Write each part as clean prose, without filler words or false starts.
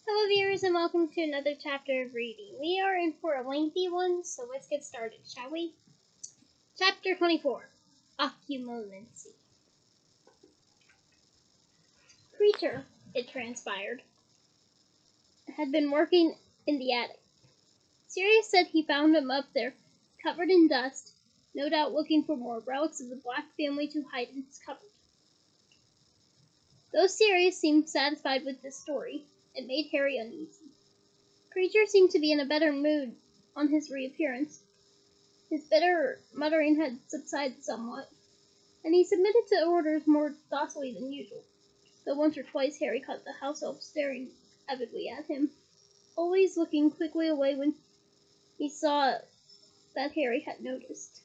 Hello viewers and welcome to another chapter of reading. We are in for a lengthy one, so let's get started, shall we? Chapter 24, Occlumency. Creature, it transpired, had been working in the attic. Sirius said he found him up there, covered in dust, no doubt looking for more relics of the Black family to hide in his cupboard. Though Sirius seemed satisfied with this story, it made Harry uneasy. Creature seemed to be in a better mood on his reappearance. His bitter muttering had subsided somewhat, and he submitted to orders more docilely than usual, though once or twice Harry caught the house elf staring avidly at him, always looking quickly away when he saw that Harry had noticed.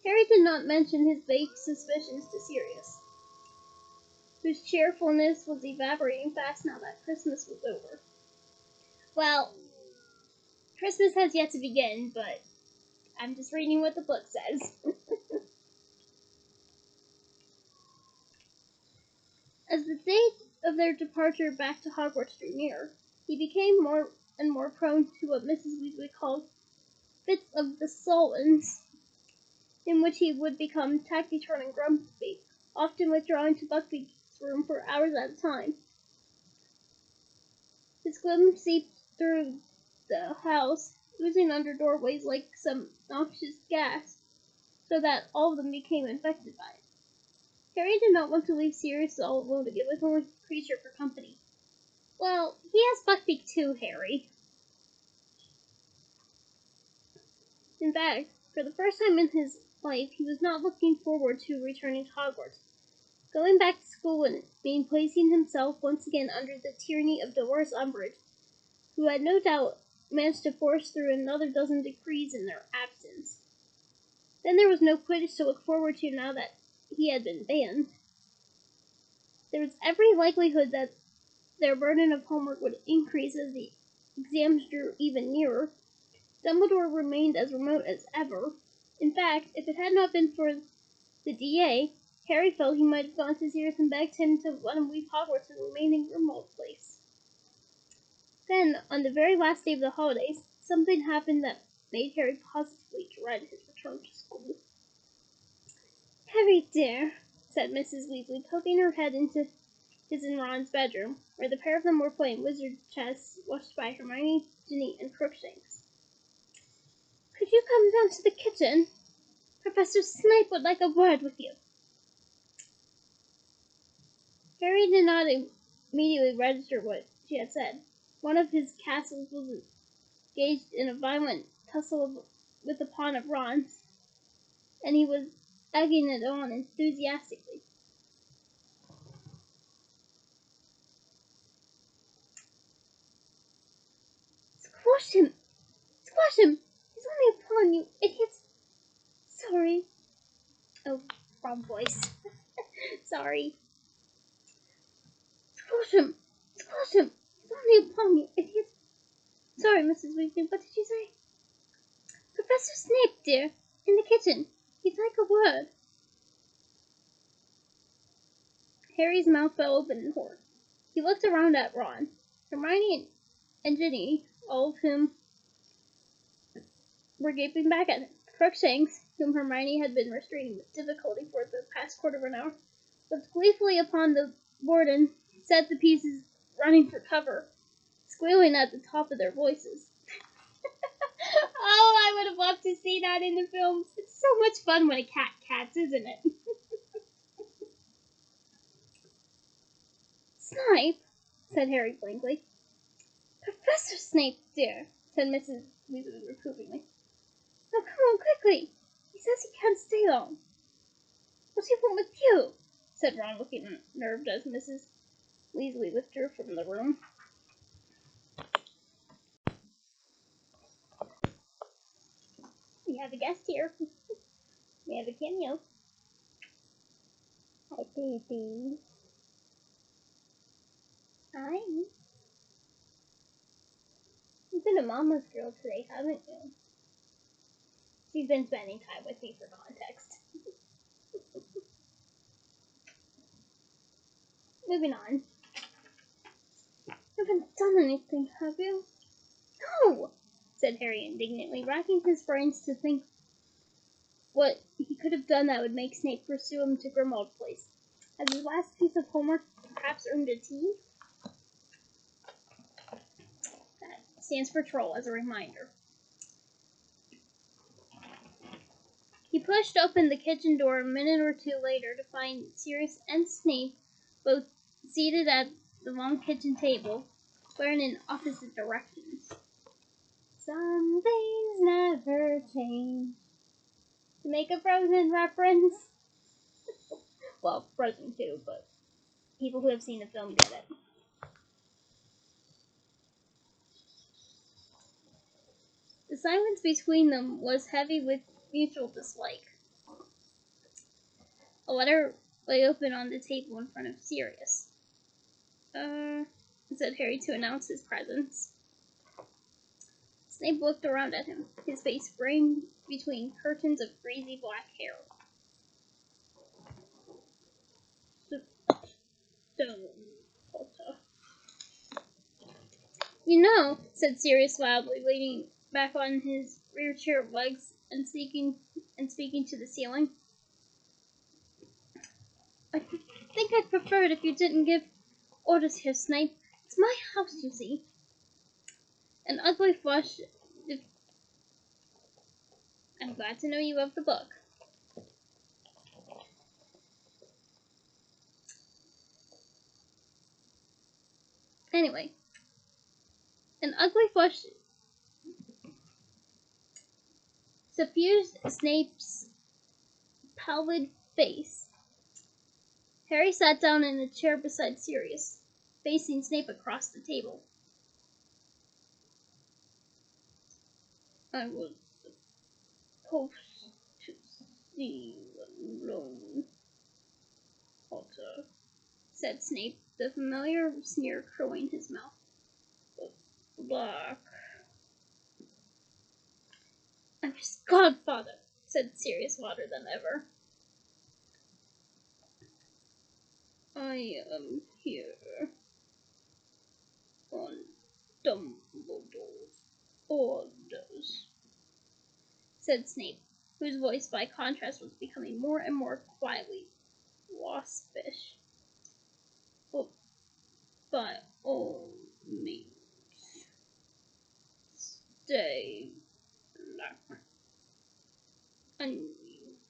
Harry did not mention his vague suspicions to Sirius, whose cheerfulness was evaporating fast now that Christmas was over. Well, Christmas has yet to begin, but I'm just reading what the book says. As the date of their departure back to Hogwarts drew near, he became more and more prone to what Mrs. Weasley called fits of the sulens, in which he would become taciturn and grumpy, often withdrawing to Buckbeak's room for hours at a time. His gloom seeped through the house, oozing under doorways like some noxious gas, so that all of them became infected by it. Harry did not want to leave Sirius all alone again with only Creature for company. Well, he has Buckbeak too, Harry. In fact, for the first time in his life, he was not looking forward to returning to Hogwarts. Going back to school would mean placing himself once again under the tyranny of Dolores Umbridge, who had no doubt managed to force through another dozen decrees in their absence. Then there was no Quidditch to look forward to now that he had been banned. There was every likelihood that their burden of homework would increase as the exams drew even nearer. Dumbledore remained as remote as ever. In fact, if it had not been for the DA, Harry felt he might have gone to Sirius and begged him to let him leave Hogwarts and remain in Grimmauld Place. Then, on the very last day of the holidays, something happened that made Harry positively dread his return to school. "Harry, dear," said Mrs. Weasley, poking her head into his and Ron's bedroom, where the pair of them were playing wizard chess, watched by Hermione, Ginny, and Crookshanks. "Could you come down to the kitchen? Professor Snape would like a word with you." Harry did not immediately register what she had said. One of his castles was engaged in a violent tussle with a pawn of Ron's, and he was egging it on enthusiastically. "Squash him! Squash him! He's only a pawn, you idiots!" "Sorry." Oh, wrong voice. Sorry. "Squash him! Squash him! He's only a pawn, you idiots!" "Sorry, Mrs. Weasley, what did you say?" "Professor Snape, dear, in the kitchen. He'd like a word." Harry's mouth fell open in horror. He looked around at Ron, Hermione, and Ginny, all of whom were gaping back at him. Crookshanks, whom Hermione had been restraining with difficulty for the past quarter of an hour, looked gleefully upon the board and set the pieces running for cover, squealing at the top of their voices. Oh, I would have loved to see that in the films. It's so much fun when a cat cats, isn't it? "Snape," said Harry blankly. "Professor Snape, dear," said Mrs. Weasley reprovingly. "Now come on quickly. He says he can't stay long." "What's he want with you?" said Ron, looking unnerved as Mrs. Weasley withdrew from the room. "We have a guest here. We have a cameo." "Hi, baby." "Hi. You've been a mama's girl today, haven't you?" "She's been spending time with me for context." Moving on. done anything, have you? No, said Harry indignantly, racking his brains to think what he could have done that would make Snape pursue him to Grimmauld Place. As his last piece of homework perhaps earned a T? That stands for troll, as a reminder. He pushed open the kitchen door a minute or two later to find Sirius and Snape both seated at the long kitchen table, but in opposite directions. Some things never change. To make a Frozen reference. Well, Frozen too, but people who have seen the film get it. The silence between them was heavy with mutual dislike. A letter lay open on the table in front of Sirius. Said Harry to announce his presence. Snape looked around at him, his face framed between curtains of greasy black hair. Stone, Potter. You know, said Sirius loudly, leaning back on his rear chair legs and speaking to the ceiling. I think I'd prefer it if you didn't give orders here, Snape. It's my house, you see. An ugly flush. I'm glad to know you love the book. Anyway, an ugly flush suffused Snape's pallid face. Harry sat down in a chair beside Sirius, facing Snape across the table. I was supposed to see you alone, Potter, said Snape, the familiar sneer curling his mouth. Black. I'm his godfather, said Sirius louder than ever. I am here on Dumbledore's orders, said Snape, whose voice by contrast was becoming more and more quietly waspish. But by all means, stay black. I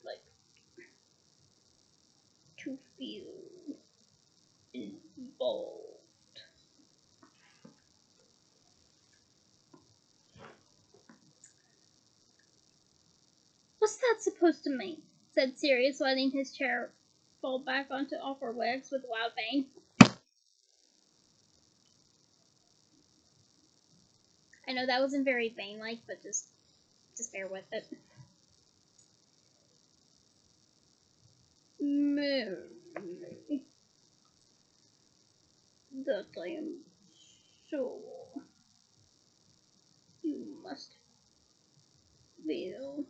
like to feel involved. What's that supposed to mean? Said Sirius, letting his chair fall back onto awkward legs with a loud bang. I know that wasn't very Bane-like, but just bear with it. Mary, that I am sure you must feel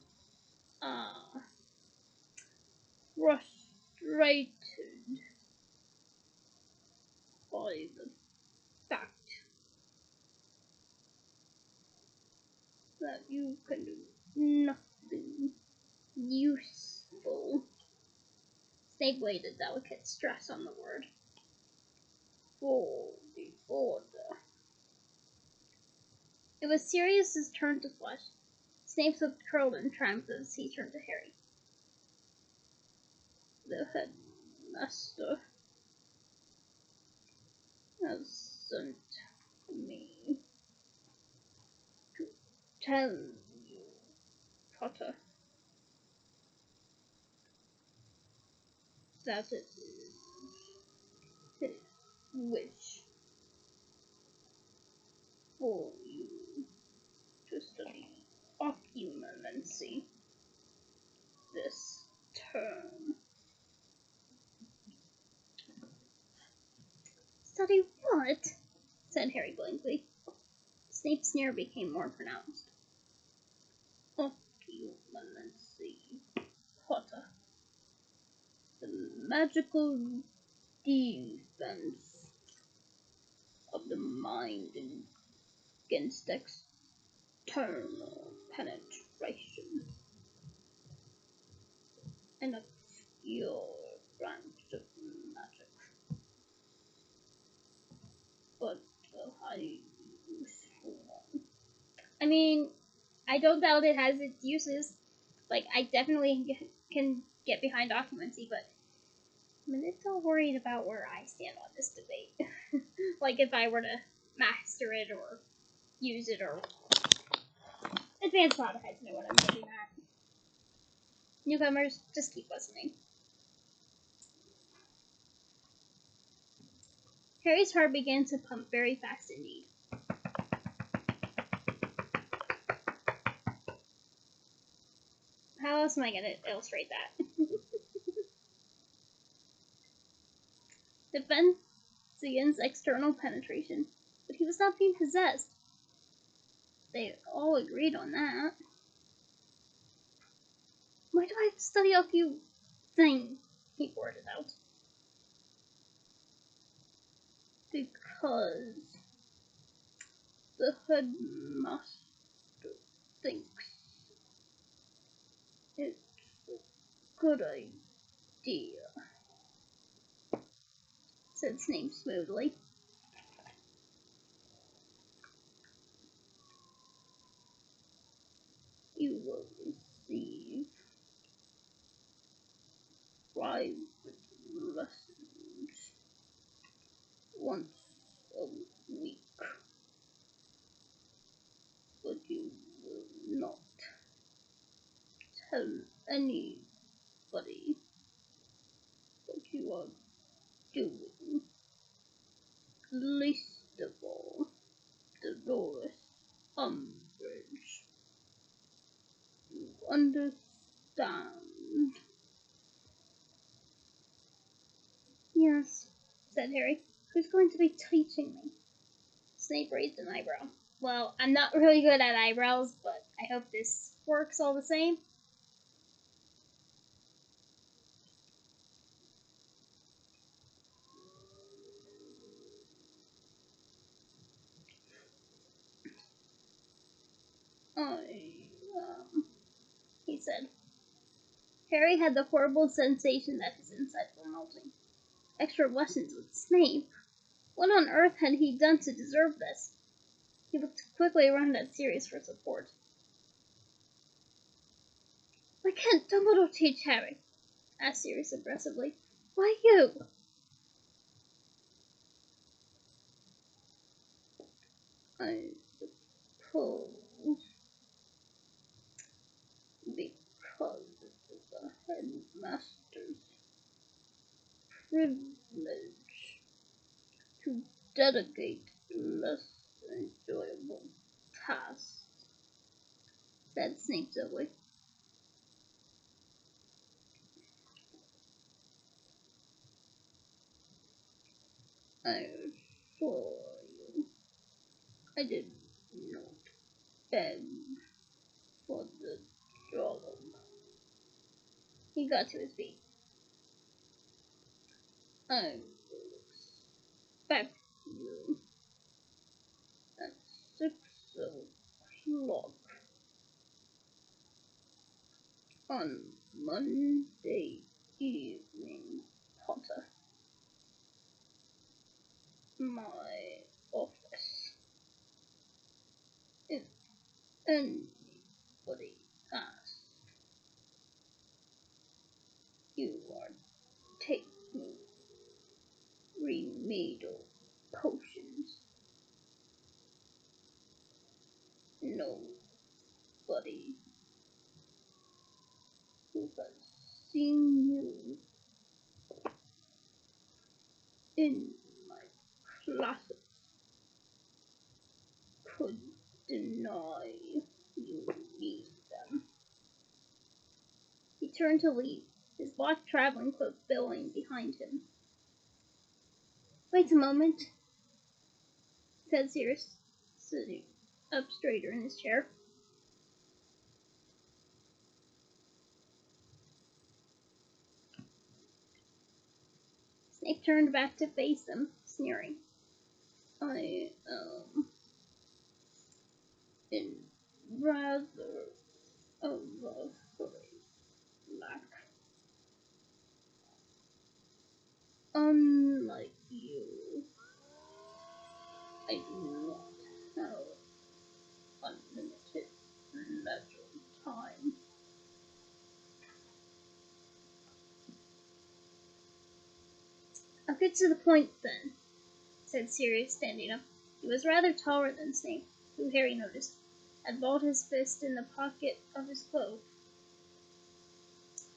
frustrated by the fact that you can do nothing useful. Snape laid a delicate stress on the word. For the order. It was Sirius's turn to flush. Snape's lip curled in triumph as he turned to Harry. The headmaster has sent me to tell you, Potter, that it is his wish for you to study Occlumency this term. Study what? Said Harry blankly. Snape's sneer became more pronounced. Occlumency, Potter. The magical defense of the mind. designed against external penetration and obscure branch of magic, but a highly useful one. I mean, I don't doubt it has its uses. Like, I definitely can get behind occlumency, but I'm a little worried about where I stand on this debate. Like, if I were to master it or use it, or advanced Potterheads know what I'm getting at. Newcomers, just keep listening. Harry's heart began to pump very fast indeed. How else am I going to illustrate that? Defense against external penetration, but he was not being possessed. They all agreed on that. Why do I have to study a few things? He blurted out. Because the headmaster thinks it's a good idea, said Snape smoothly. You will receive private lessons once a week, but you will not tell anybody what you are doing, least of all Dolores Umbridge. You understand? Yes, said Harry. Who's going to be teaching me? Snape raised an eyebrow. Well, I'm not really good at eyebrows, but I hope this works all the same. He said. Harry had the horrible sensation that his insides were melting. Extra lessons with Snape? What on earth had he done to deserve this? He looked quickly around at Sirius for support. Why can't Dumbledore teach Harry? Asked Sirius aggressively. Why you? I suppose because it is the headmaster's privilege to delegate less enjoyable tasks, said Snape silly. I assure you, I did not beg for the job. He got to his feet. I will expect you at 6 o'clock on Monday evening, Potter. My office. If anybody asks, you are taking remedial potions. Nobody who has seen you in my classes could deny you need them. He turned to leave, his black traveling cloak billowing behind him. Wait a moment, said Sirius, sitting up straighter in his chair. Snape turned back to face them, sneering. I am get to the point then, said Sirius, standing up. He was rather taller than Snape, who Harry noticed, had balled his fist in the pocket of his cloak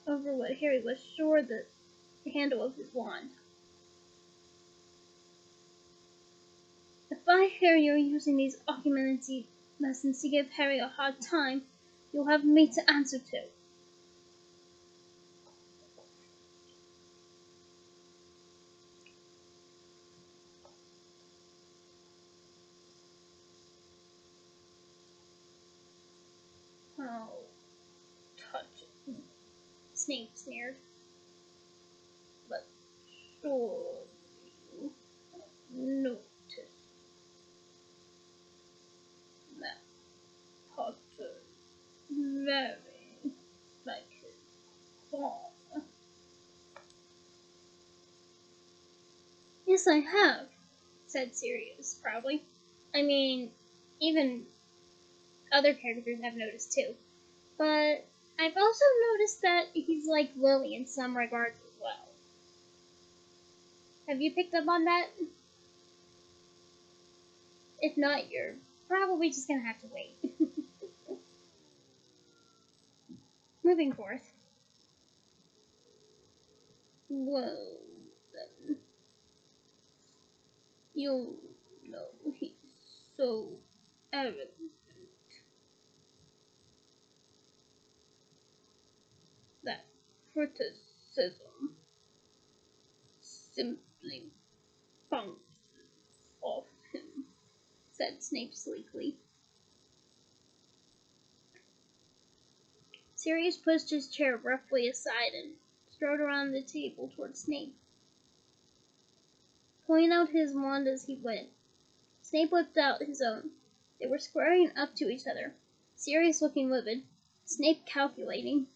over what Harry was sure the handle of his wand. If I hear you're using these Occlumency lessons to give Harry a hard time, you'll have me to answer to. How touching, Snape sneered. But sure you noticed that Potter very like his father. Yes, I have, said Sirius proudly. I mean, even other characters have noticed too. But I've also noticed that he's like Lily in some regards as well. Have you picked up on that? If not, you're probably just gonna have to wait. Moving forth. Well, then. You know he's so arrogant. That criticism simply bounces off him, said Snape sleekly. Sirius pushed his chair roughly aside and strode around the table toward Snape, pulling out his wand as he went. Snape whipped out his own. They were squaring up to each other, Sirius looking livid, Snape calculating,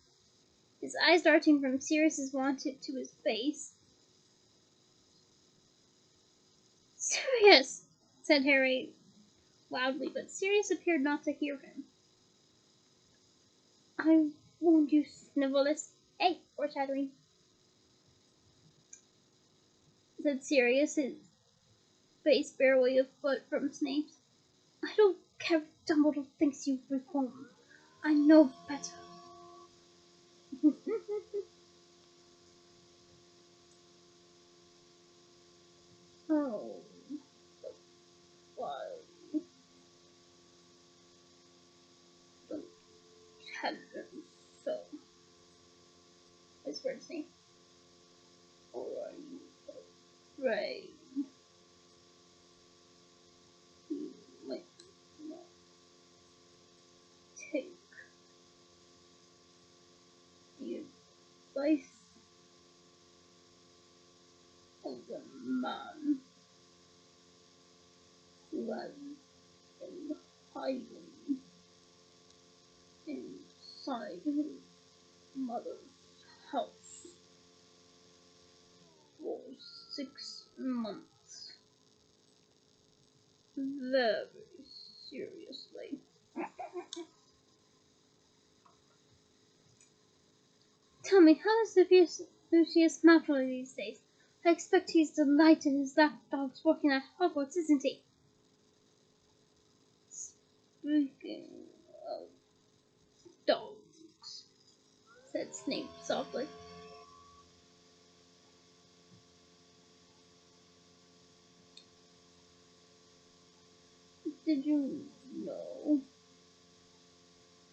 his eyes darting from Sirius's wand tip to his face. Sirius! Said Harry loudly, but Sirius appeared not to hear him. I warned you, Snivellus. Hey, foreshadowing, said Sirius, his face barely a foot from Snape's. I don't care if Dumbledore thinks you've reformed. I know better. Oh, why don't tell them so? Whispered Snape. Or are you afraid he might not take the advice of the man who has been hiding inside his mother's house for 6 months? Very seriously. Tell me, how is Lucius Malfoy these days? I expect he's delighted his lapdog's working at Hogwarts, isn't he? Speaking of dogs, said Snape softly. Did you know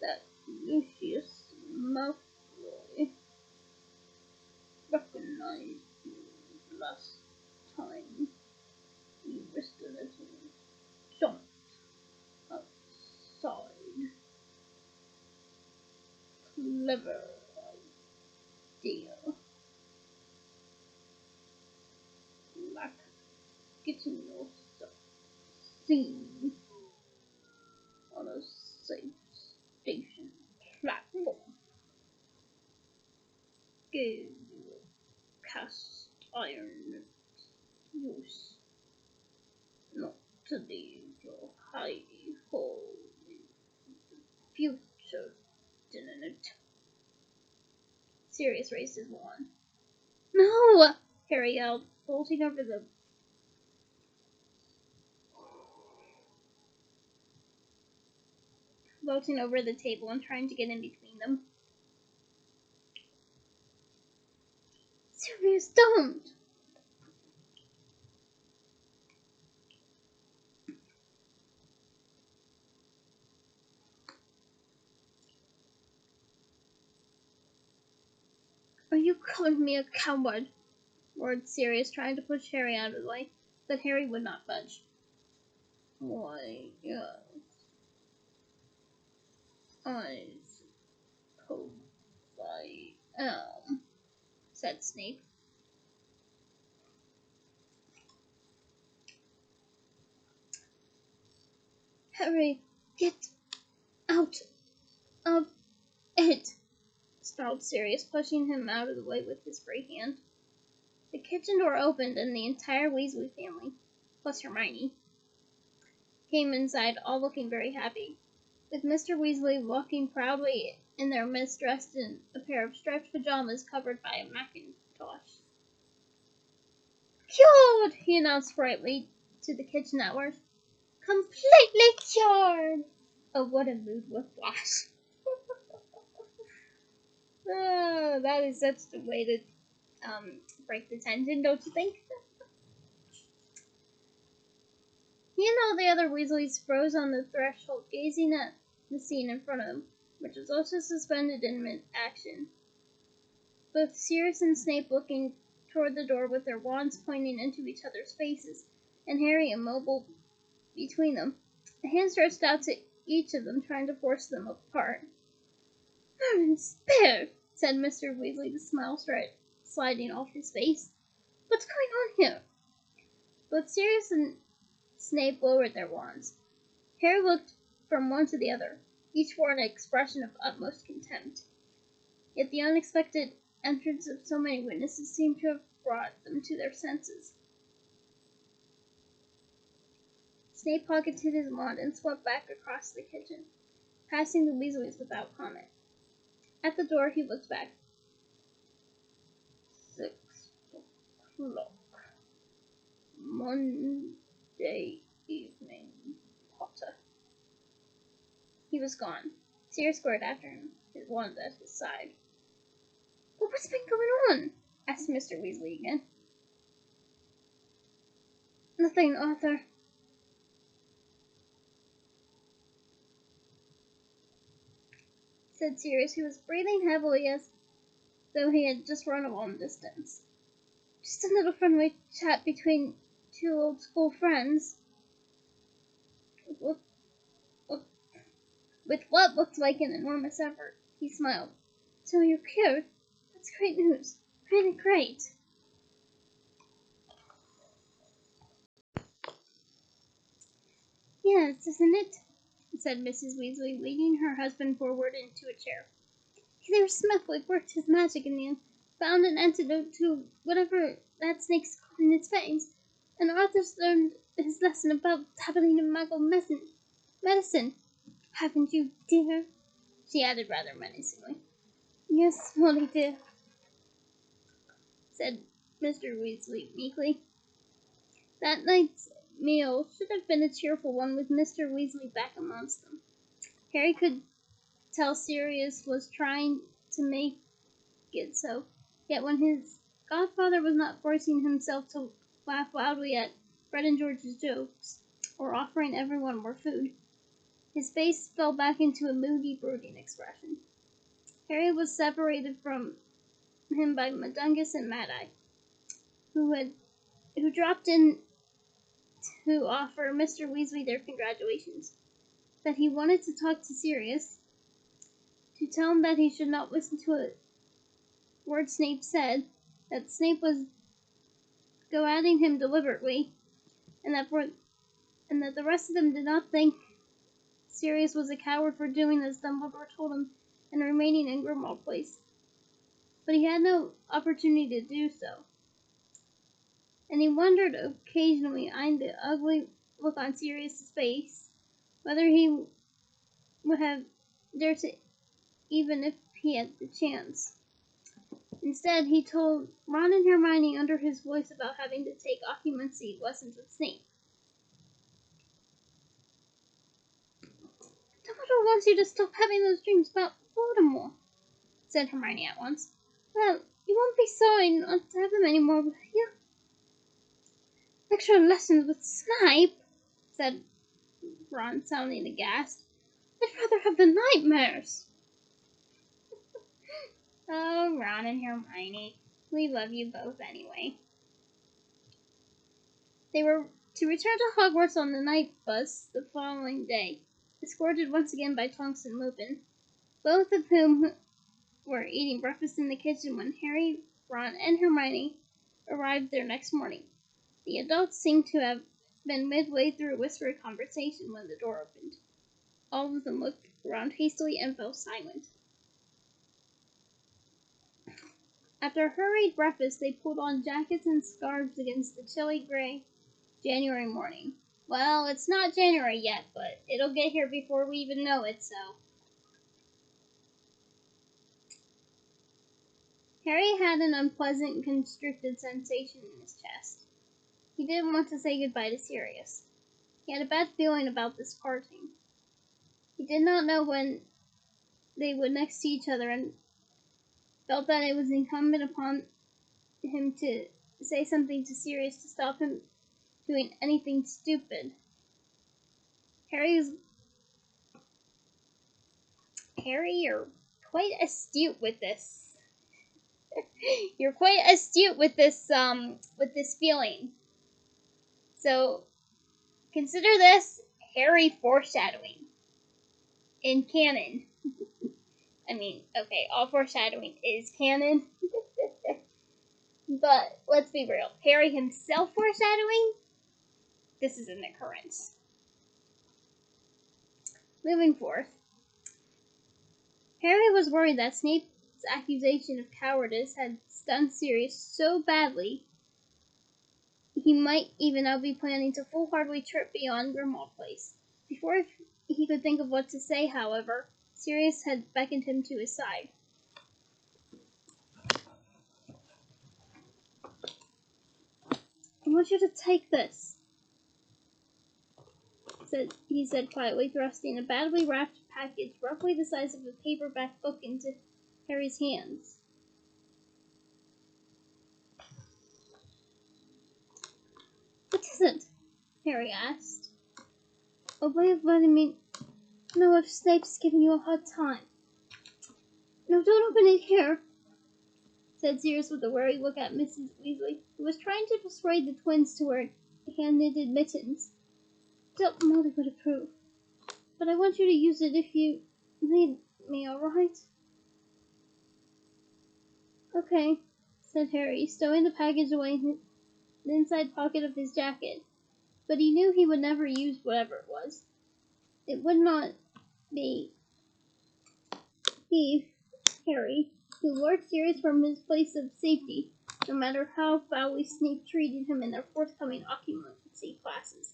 that Lucius Malfoy recognized you last time you risked a little jaunt outside? Clever idea. Like getting yourself seen on a safe station platform. Gave you a cast iron use, not to leave your hidey hole in future, didn't it? Sirius raised his wand. No! Harry yelled, vaulting over the table and trying to get in between them. Sirius, don't! Are you calling me a coward? Roared Sirius, trying to push Harry out of the way, but Harry would not budge. Why, yes, I suppose I am, said Snape. Harry, get out of it, snarled Sirius, pushing him out of the way with his free hand. The kitchen door opened, and the entire Weasley family, plus Hermione, came inside, all looking very happy, with Mr. Weasley walking proudly in their midst, dressed in a pair of striped pajamas covered by a mackintosh. Cured! He announced brightly to the kitchen hours. Completely cured! Oh, what a mood whiplash. Oh, that is such a way to break the tension, don't you think? He and all the other Weasleys froze on the threshold, gazing at the scene in front of them, which was also suspended in mid-action. Both Sirius and Snape looking toward the door with their wands pointing into each other's faces, and Harry immobile between them, a hand stretched out to each of them, trying to force them apart. "I'm spared," said Mr. Weasley, the smile sliding off his face. "What's going on here?" Both Sirius and Snape lowered their wands. Harry looked from one to the other. Each wore an expression of utmost contempt. Yet the unexpected entrance of so many witnesses seemed to have brought them to their senses. Snape pocketed his wand and swept back across the kitchen, passing the Weasleys without comment. At the door, he looked back. 6 o'clock. Monday evening, Potter. He was gone. Sirius squared after him, his wand at his side. "But what's been going on?" asked Mr. Weasley again. "Nothing, Arthur," said Sirius, who was breathing heavily as though he had just run a long distance. "Just a little friendly chat between two old school friends." With what looked like an enormous effort, he smiled. "So you're cured? That's great news. Really great." "Yes, isn't it?" said Mrs. Weasley, leading her husband forward into a chair. "Either Smith worked his magic in the end, found an antidote to whatever that snake's got in its veins, and Arthur's learned his lesson about dabbling in Muggle medicine. Haven't you, dear?" she added rather menacingly. "Yes, Molly dear," said Mr. Weasley meekly. That night's meal should have been a cheerful one, with Mr. Weasley back amongst them. Harry could tell Sirius was trying to make it so, yet when his godfather was not forcing himself to laugh loudly at Fred and George's jokes, or offering everyone more food, his face fell back into a moody, brooding expression. Harry was separated from him by Mundungus and Mad-Eye, who dropped in to offer Mr. Weasley their congratulations. That he wanted to talk to Sirius, to tell him that he should not listen to a word Snape said, that Snape was go-atting him deliberately, and that the rest of them did not think Sirius was a coward for doing as Dumbledore told him and remaining in Grimmauld Place. But he had no opportunity to do so, and he wondered occasionally, eyeing the ugly look on Sirius's face, whether he would have dared to, even if he had the chance. Instead, he told Ron and Hermione under his voice about having to take occlumency lessons with Snape. Dumbledore wants you to stop having those dreams about Voldemort, said Hermione at once. Well, you won't be sorry not to have them anymore, will you? Extra lessons with Snape, said Ron, sounding aghast. I'd rather have the nightmares. Oh, Ron and Hermione, we love you both anyway. They were to return to Hogwarts on the night bus the following day, escorted once again by Tonks and Lupin, both of whom were eating breakfast in the kitchen when Harry, Ron, and Hermione arrived there next morning. The adults seemed to have been midway through a whispered conversation when the door opened. All of them looked around hastily and fell silent. After a hurried breakfast, they pulled on jackets and scarves against the chilly gray January morning. Well, it's not January yet, but it'll get here before we even know it, so. Harry had an unpleasant, constricted sensation in his chest. He didn't want to say goodbye to Sirius. He had a bad feeling about this parting. He did not know when they would next see each other and felt that it was incumbent upon him to say something to Sirius to stop him doing anything stupid. Harry, you're quite astute with this. You're quite astute with this feeling. So consider this Harry foreshadowing in canon. I mean, okay, all foreshadowing is canon. But let's be real. Harry himself foreshadowing? This is an occurrence. Moving forth. Harry was worried that Snape's accusation of cowardice had stunned Sirius so badly he might even now be planning to foolhardily trip beyond Grimmauld Place. Before he could think of what to say, however, Sirius had beckoned him to his side. I want you to take this, he said quietly, thrusting a badly wrapped package roughly the size of a paperback book into Harry's hands. What is it? Harry asked. A way of letting me know if Snape's giving you a hard time. No, don't open it here, said Sirius with a wary look at Mrs. Weasley, who was trying to persuade the twins to wear hand-knitted mittens. Don't Molly would approve. But I want you to use it if you need me, alright? Okay, said Harry, stowing the package away in the inside pocket of his jacket. But he knew he would never use whatever it was. It would not be he, Harry, who lured Sirius from his place of safety, no matter how foully Snape treated him in their forthcoming occlumency classes.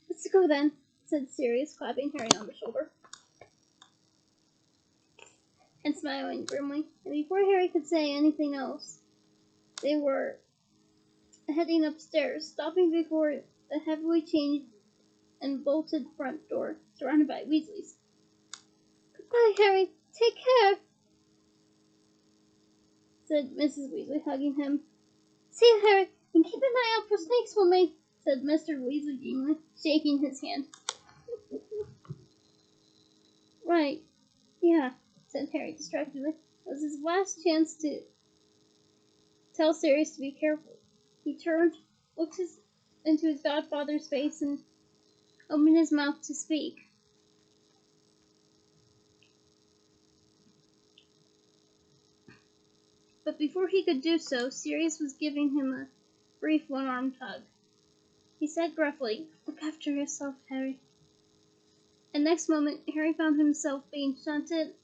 Let's go then, said Sirius, clapping Harry on the shoulder and smiling grimly. And before Harry could say anything else, they were heading upstairs, stopping before the heavily chained and bolted front door, surrounded by Weasleys. Goodbye, Harry. Take care, said Mrs. Weasley, hugging him. See you, Harry, and keep an eye out for snakes for me, said Mr. Weasley genially, shaking his hand. Right, yeah, said Harry distractedly. It was his last chance to tell Sirius to be careful. He turned, looked into his godfather's face, and opened his mouth to speak. But before he could do so, Sirius was giving him a brief one-armed hug. He said gruffly, "Look after yourself, Harry." And next moment, Harry found himself being shunted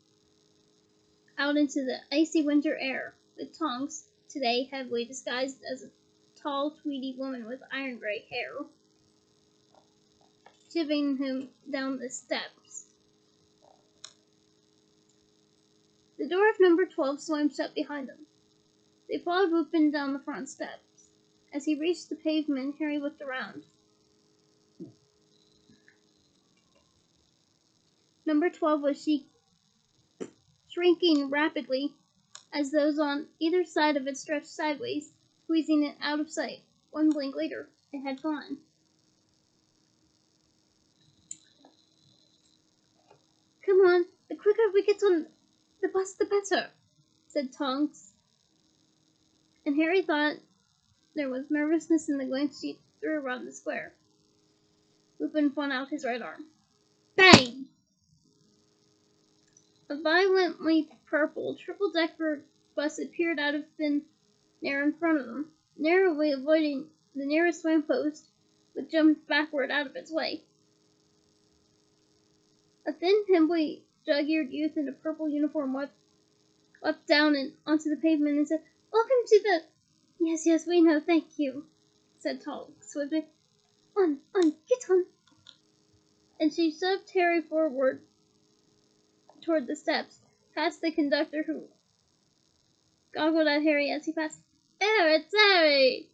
out into the icy winter air, with Tonks, today heavily disguised as a tall, tweedy woman with iron gray hair, shivving him down the steps. The door of number 12 slammed shut behind them. They followed Lupin down the front steps. As he reached the pavement, Harry looked around. Number 12 was shrinking rapidly as those on either side of it stretched sideways, squeezing it out of sight. One blink later, it had gone. Come on, the quicker we get on the bus, the better, said Tonks. And Harry thought there was nervousness in the glance she threw around the square. Lupin flung out his right arm. Bang! A violently purple triple-decker bus appeared out of thin air in front of them, narrowly avoiding the nearest lamppost, but jumped backward out of its way. A thin, pimply, jug-eared youth in a purple uniform leapt down and onto the pavement and said, "Welcome to the—" Yes, we know, thank you," said Tonks swiftly. On, get on." And she shoved Harry forward toward the steps, past the conductor who goggled at Harry as he passed. It's Harry!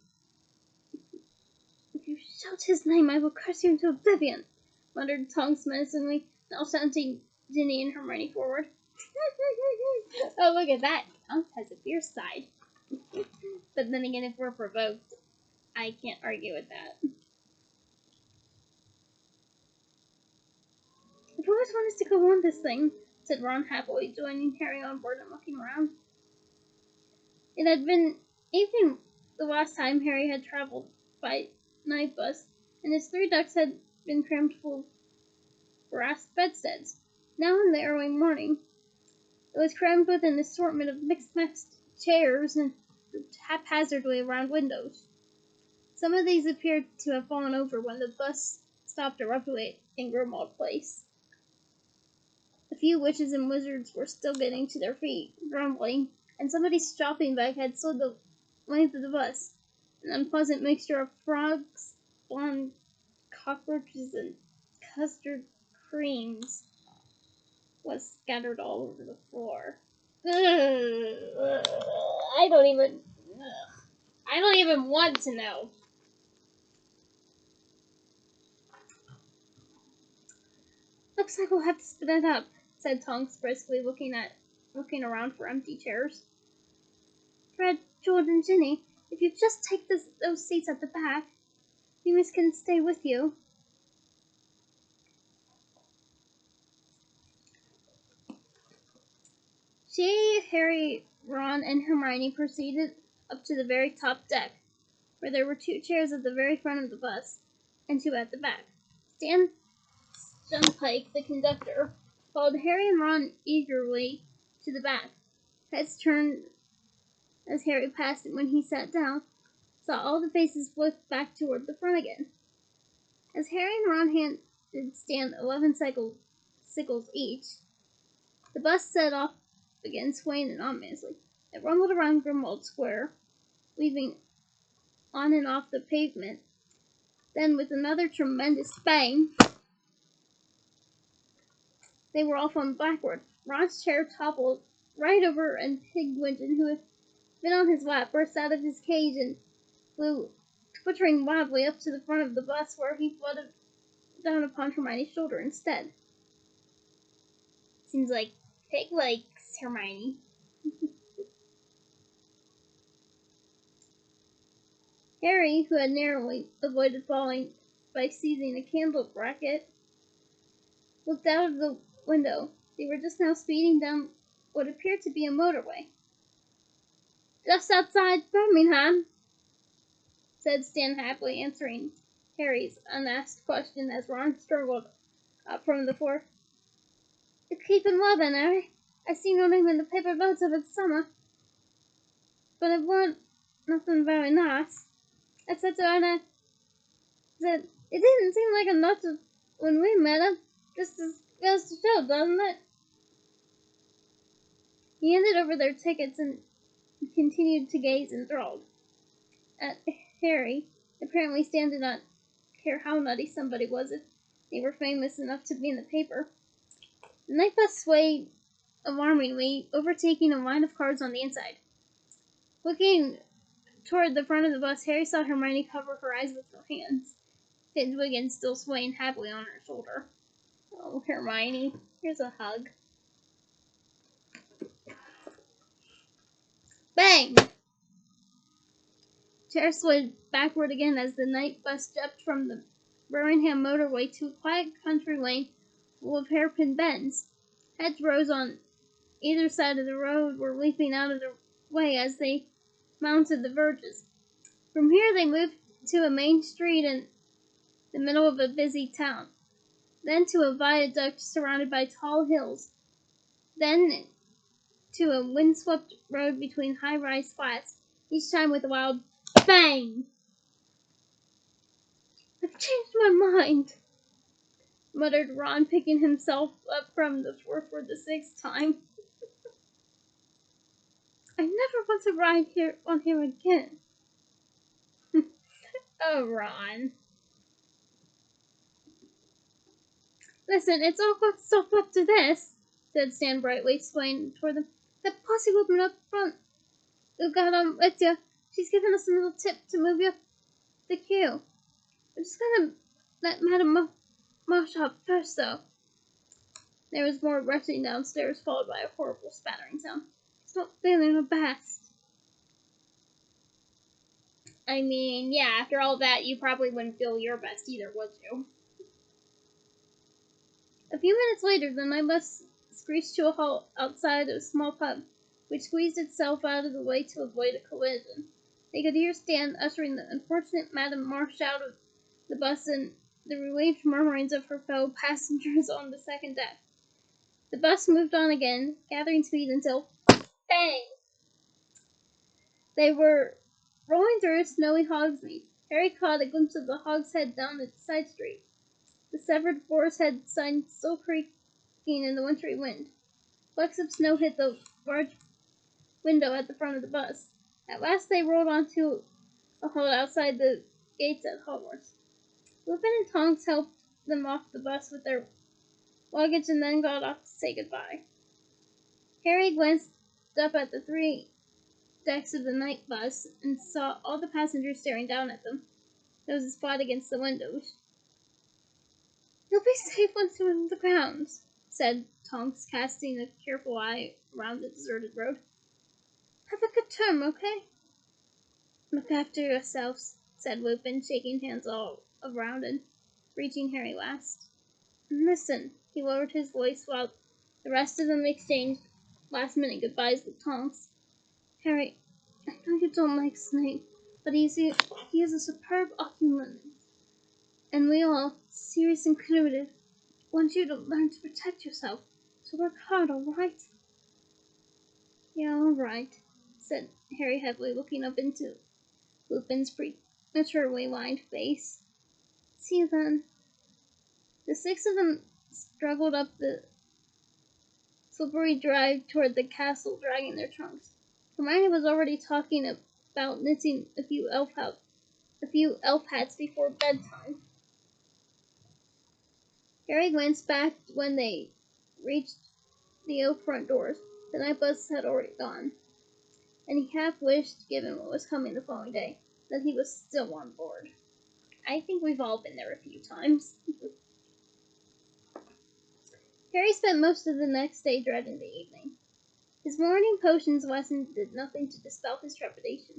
If you shout his name, I will curse you into oblivion," muttered Tonks menacingly, now shunting Ginny and Hermione forward. Oh, look at that. Tonks has a fierce side. But then again, if we're provoked, I can't argue with that. "I've always wanted to go on this thing," said Ron happily, joining Harry on board and looking around. It had been evening the last time Harry had traveled by night bus, and his 3 ducks had been crammed full of brass bedsteads. Now in the early morning, it was crammed with an assortment of mixed chairs and grouped haphazardly around windows. Some of these appeared to have fallen over when the bus stopped abruptly in Grimmauld Place. A few witches and wizards were still getting to their feet, grumbling, and somebody's shopping bag had slid the length of the bus. An unpleasant mixture of frogs, blonde cockroaches, and custard creams was scattered all over the floor. I don't even want to know. "Looks like we'll have to split it up," said Tonks briskly, looking around for empty chairs. "Fred, George, and Ginny, if you just take those seats at the back, Miss can stay with you." She, Harry, Ron, and Hermione proceeded up to the very top deck, where there were 2 chairs at the very front of the bus, and 2 at the back. Stan Pike, the conductor, followed Harry and Ron eagerly to the back. Heads turned as Harry passed, and when he sat down, saw all the faces flick back toward the front again. As Harry and Ron handed Stan 11 sickles each, the bus set off again, swaying and ominously. It rumbled around Grimmauld Square, weaving on and off the pavement. Then, with another tremendous bang, they were all flung backward. Ron's chair toppled right over, and Pigwidgeon, who had been on his lap, burst out of his cage and flew twittering wildly up to the front of the bus, where he floated down upon Hermione's shoulder instead. Seems like Pig likes Hermione. Harry, who had narrowly avoided falling by seizing a candle bracket, looked out of the window. They were just now speeding down what appeared to be a motorway. "Just outside Birmingham," said Stan happily, answering Harry's unasked question as Ron struggled up from the floor. "You're keeping well then, Harry? I seen your name in the paper loads over the summer, but it weren't nothing very nice." I said to her, and I said, "It didn't seem like enough when we met her, just as goes to show, doesn't it?" He handed over their tickets and continued to gaze enthralled at Harry. Apparently, Stan did not care how nutty somebody was if they were famous enough to be in the paper. The night bus swayed alarmingly, overtaking a line of cars on the inside. Looking toward the front of the bus, Harry saw Hermione cover her eyes with her hands, Fitwiggin still swaying happily on her shoulder. Oh, Hermione, here's a hug. Bang! Chair slid backward again as the night bus jumped from the Birmingham motorway to a quiet country lane full of hairpin bends. Hedgerows on either side of the road were leaping out of the way as they mounted the verges. From here they moved to a main street in the middle of a busy town, then to a viaduct surrounded by tall hills, then to a windswept road between high-rise flats, each time with a wild bang. I've changed my mind, muttered Ron, picking himself up from the floor for the sixth time. I never want to ride on here again. Oh, Ron. Listen, it's all got stuff up to this, said Stan brightly, swaying toward them. That posse woman up front who got on with you, she's given us a little tip to move you up the queue. We're just gonna let Madame Marsh up first, though. There was more rushing downstairs, followed by a horrible spattering sound. He's not feeling her best. I mean, yeah, after all that, you probably wouldn't feel your best either, would you? A few minutes later, the night bus screeched to a halt outside a small pub, which squeezed itself out of the way to avoid a collision. They could hear Stan ushering the unfortunate Madame Marsh out of the bus and the relieved murmurings of her fellow passengers on the second deck. The bus moved on again, gathering speed until bang! They were rolling through a snowy Hogsmeade. Harry caught a glimpse of the Hogshead down the side street. The severed Boar's Head sign still creaking in the wintry wind. Flecks of snow hit the large window at the front of the bus. At last they rolled onto a halt outside the gates at Hogwarts. Lupin and Tonks helped them off the bus with their luggage and then got off to say goodbye. Harry glanced up at the three decks of the night bus and saw all the passengers staring down at them, noses flat against the windows. You'll be safe once you're on the grounds, said Tonks, casting a careful eye around the deserted road. Have a good term, okay? Look after yourselves, said Lupin, shaking hands all around and reaching Harry last. And listen, he lowered his voice while the rest of them exchanged last-minute goodbyes with Tonks. Harry, I know you don't like Snape, but he is a superb occlumency, and we all, serious included, want you to learn to protect yourself. So work hard, all right? Yeah, all right, said Harry heavily, looking up into Lupin's prematurely lined face. See you then. The six of them struggled up the slippery drive toward the castle, dragging their trunks. Hermione was already talking about knitting a few elf hats before bedtime. Harry glanced back when they reached the oak front doors. The night bus had already gone, and he half wished, given what was coming the following day, that he was still on board. I think we've all been there a few times. Harry spent most of the next day dreading the evening. His morning potions lesson did nothing to dispel his trepidation,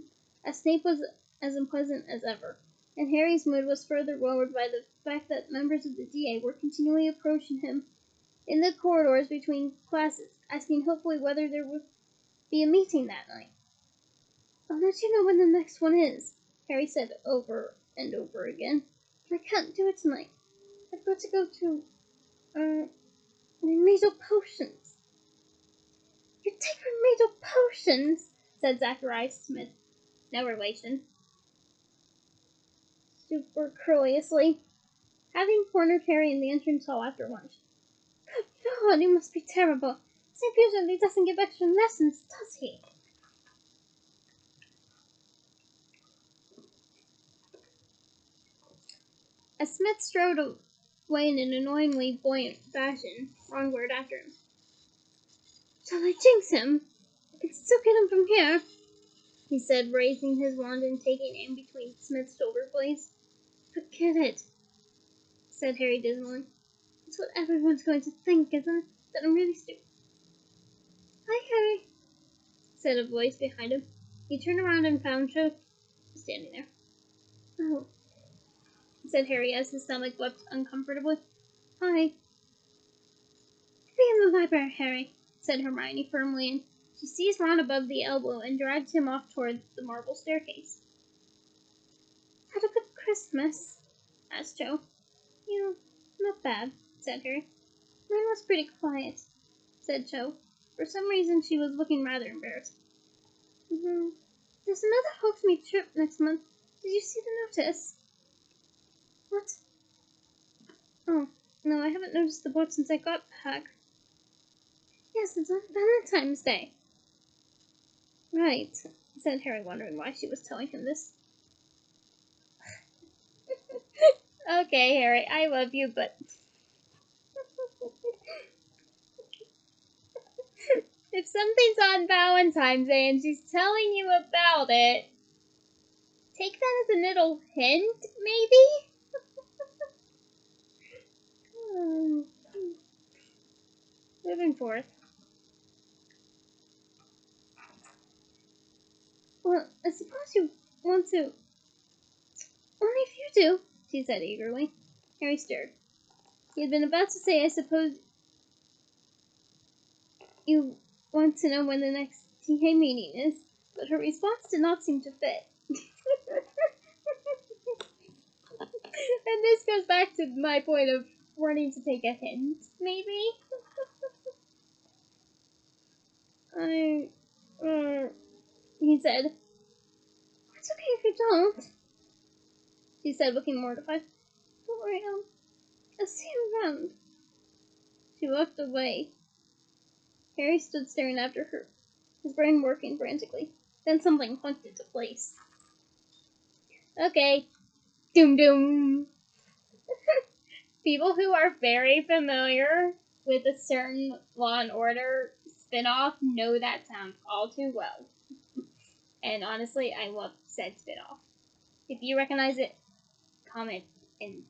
as Snape was as unpleasant as ever, and Harry's mood was further lowered by the fact that members of the DA were continually approaching him in the corridors between classes, asking hopefully whether there would be a meeting that night. I'll let you know when the next one is, Harry said over and over again. But I can't do it tonight. I've got to go to, remedial potions. You take remedial potions, said Zacharias Smith, no relation, superciliously, having cornered Harry in the entrance hall after lunch. Good God, you must be terrible. St. usually doesn't give extra lessons, does he? As Smith strode away in an annoyingly buoyant fashion, Ron glared after him. Shall I jinx him? I can still get him from here, he said, raising his wand and taking aim between Smith's shoulder blades. Forget it, said Harry dismally. It's what everyone's going to think, isn't it? That I'm really stupid. Hi, Harry, said a voice behind him. He turned around and found Cho standing there. Oh, said Harry as his stomach wept uncomfortably. Hi. Be in the library, Harry, said Hermione firmly, and she seized Ron above the elbow and dragged him off toward the marble staircase. Had a good Christmas? Asked Cho. Not bad, said Harry. Mine was pretty quiet, said Cho. For some reason, she was looking rather embarrassed. There's another Hogsmeade trip next month. Did you see the notice? What? Oh, no, I haven't noticed the boat since I got back. Yes, it's on Valentine's Day. Right, said Harry, wondering why she was telling him this. Okay, Harry, I love you, but... if something's on Valentine's Day and she's telling you about it, take that as a little hint, maybe? Moving forth. Well, I suppose you want to... Only if you do, she said eagerly. Harry stared. He had been about to say, I suppose you want to know when the next TA meeting is, but her response did not seem to fit. And this goes back to my point of wanting to take a hint, maybe? He said. It's okay if you don't, she said, looking mortified. Don't worry, I'll see you around. She walked away. Harry stood staring after her, his brain working frantically. Then something clunked into place. Okay. Doom doom. People who are very familiar with a certain Law and Order spinoff know that sound all too well. And honestly, I love said spinoff. If you recognize it, comment and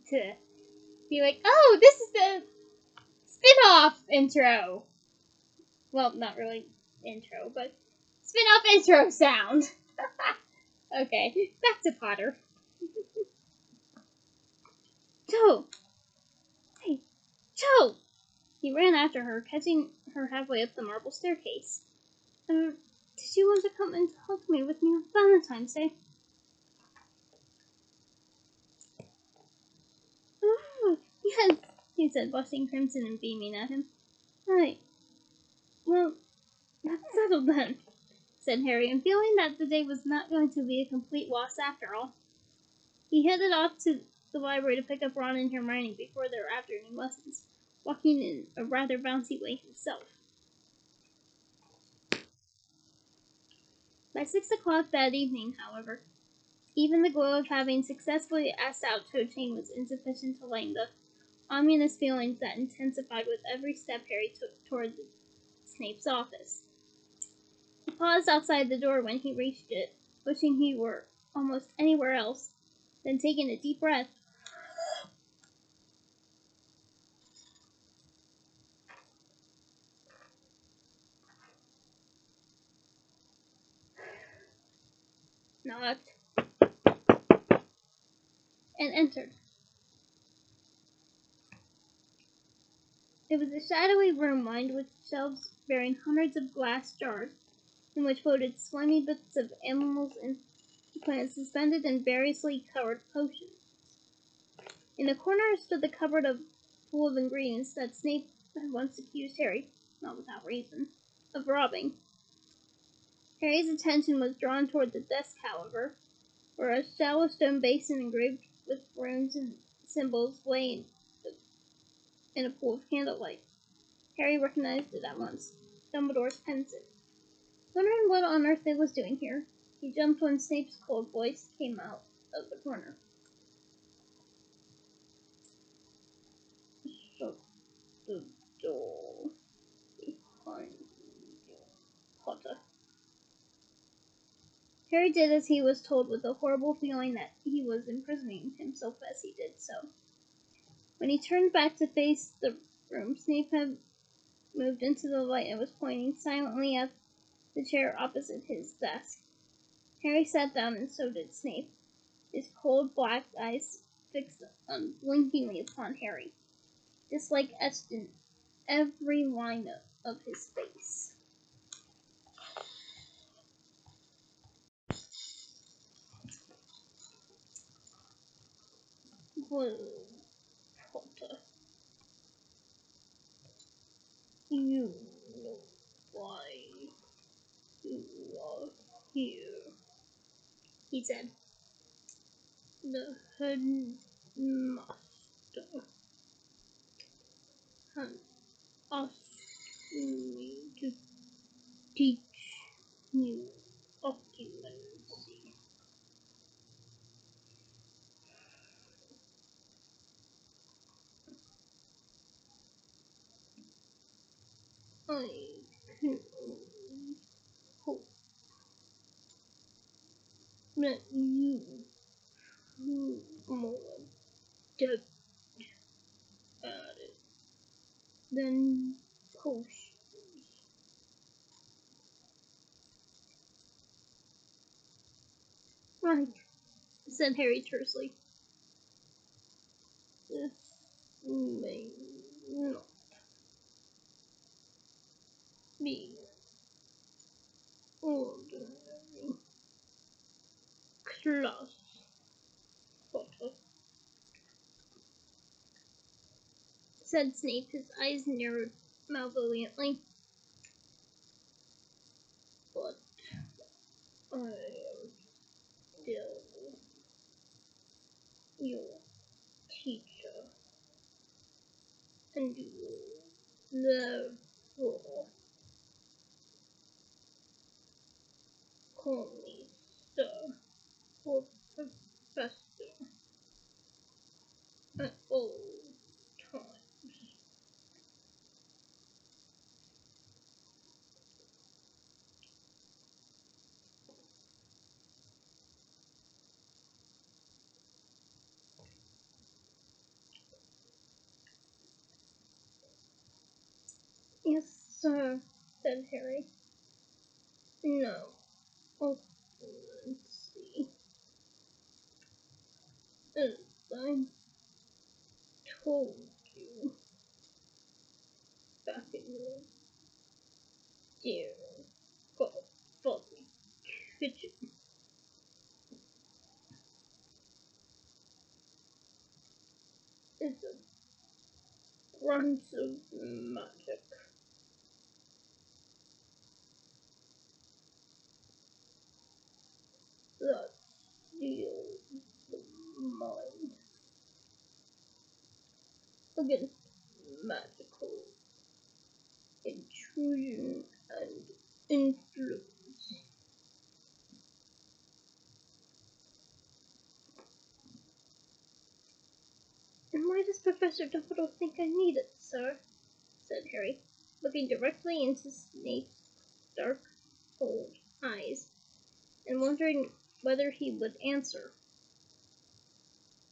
to be like, oh, this is the spinoff intro. Well, not really intro, but spinoff intro sound. Okay, back to Potter. Cho! Hey, Cho! He ran after her, catching her halfway up the marble staircase. Did you want to come and help me with me on Valentine's Day? Oh, yes, he said, blushing crimson and beaming at him. Right. Well, that's settled then, said Harry, and feeling that the day was not going to be a complete loss after all. He headed off to the library to pick up Ron and Hermione before their afternoon lessons, walking in a rather bouncy way himself. By 6 o'clock that evening, however, even the glow of having successfully asked out Cho Chang was insufficient to lighten the ominous feelings that intensified with every step Harry took toward Snape's office. He paused outside the door when he reached it, wishing he were almost anywhere else. Then, taking a deep breath, knocked, and entered. It was a shadowy room lined with shelves bearing hundreds of glass jars, in which floated slimy bits of animals and plants suspended in variously colored potions. In the corner stood the cupboard full of ingredients that Snape had once accused Harry, not without reason, of robbing. Harry's attention was drawn toward the desk, however, where a shallow stone basin engraved with runes and symbols lay in a pool of candlelight. Harry recognized it at once. Dumbledore's pensieve. Wondering what on earth it was doing here, he jumped when Snape's cold voice came out of the corner. Shut the door did as he was told with a horrible feeling that he was imprisoning himself as he did so. When he turned back to face the room, Snape had moved into the light and was pointing silently at the chair opposite his desk. Harry sat down, and so did Snape, his cold black eyes fixed unblinkingly upon Harry, dislike etched in every line of his face. Well, Potter, you know why you are here, he said. The headmaster has asked me to teach you Occlumency. I can only hope that you prove more adept at it than potions. Right, said Harry tersely. This may not be ordinary class, Potter, said Snape, his eyes narrowed malevolently. But I am still your teacher, and you will therefore call me sir or professor at all times. Yes, sir, said Harry. No, oh, let's see. As I told you back in the dear godfather kitchen, is a branch of magic that steals the mind against magical intrusion and influence. And why does Professor Dumbledore think I need it, sir? Said Harry, looking directly into Snape's dark, cold eyes, and wondering whether he would answer.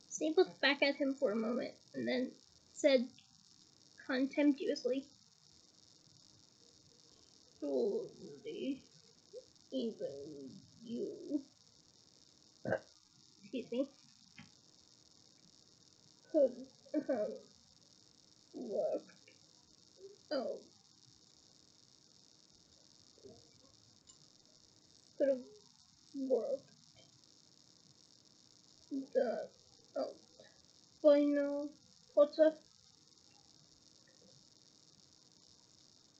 Snape looked back at him for a moment, and then said contemptuously, "Surely, even you, excuse me, could have worked out, could have worked that out by now, Potter."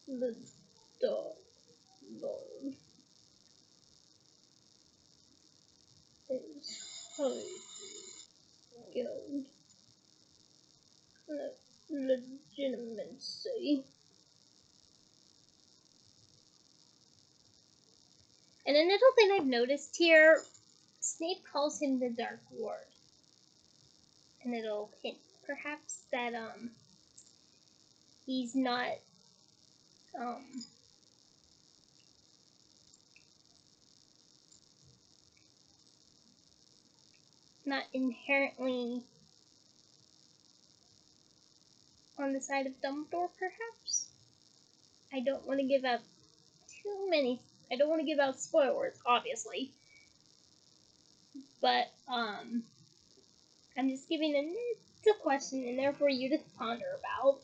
The Dark Lord is highly skilled at legilimency. And a little thing I've noticed here, Snape calls him the Dark Lord. And it'll hint perhaps that he's not um not inherently on the side of Dumbledore, perhaps? I don't want to give out I don't want to give out spoilers, obviously. But, I'm just giving a question in there for you to ponder about.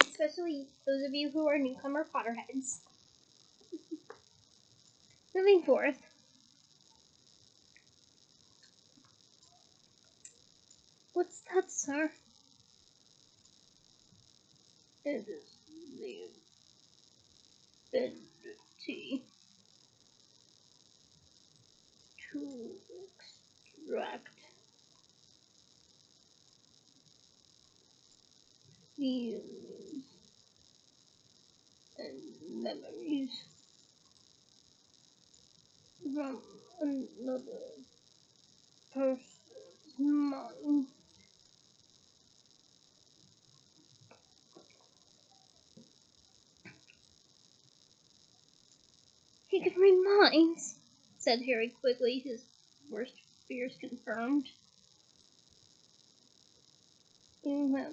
Especially those of you who are newcomer Potterheads. Moving forth. What's that, sir? It is the ability to extract feelings and memories from another person's mind. He can read minds, said Harry quickly, his worst fears confirmed. You have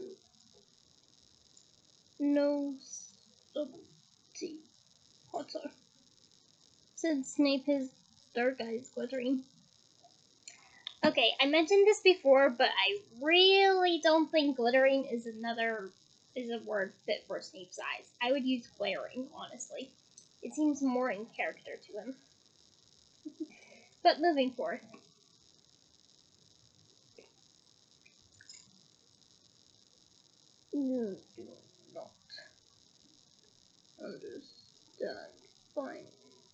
no subtlety, Potter, said Snape, his dark eyes glittering. Okay, I mentioned this before, but I really don't think glittering is a word fit for Snape's eyes. I would use glaring, honestly. It seems more in character to him. But moving forth. You do not understand fine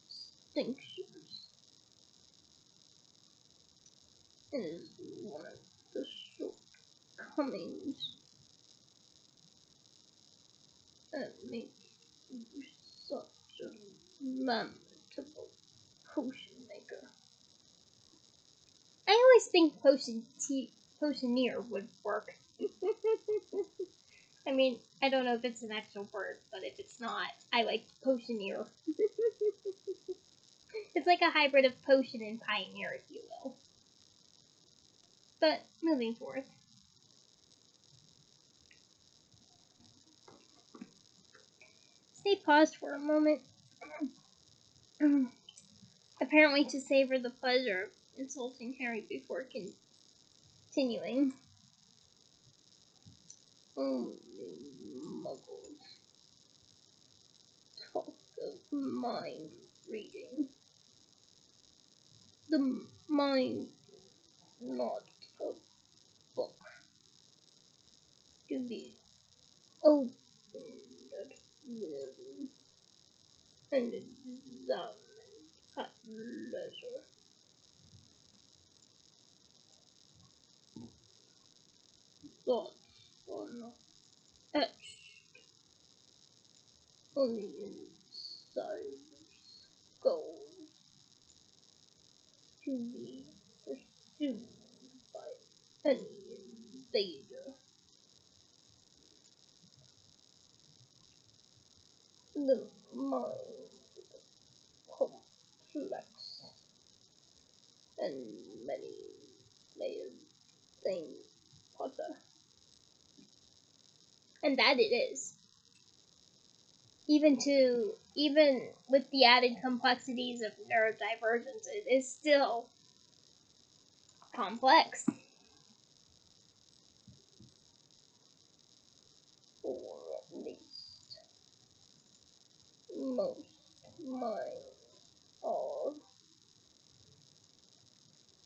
distinctions. It is one of the shortcomings that make you such a lamentable potion maker. I always think potioneer would work. I mean, I don't know if it's an actual word, but if it's not, I like potioneer. It's like a hybrid of potion and pioneer, if you will. But moving forth. Snape paused for a moment, apparently to savor the pleasure of insulting Harry before continuing. Only muggles talk of mind reading. The mind, not a book, to be opened at will and examined at leisure. Thoughts are not etched on the inside of skulls to be pursued by any invader. The mind complex and many layered thing, Potter. And that it is. Even with the added complexities of neurodivergence, it is still complex. Or at least most minds are.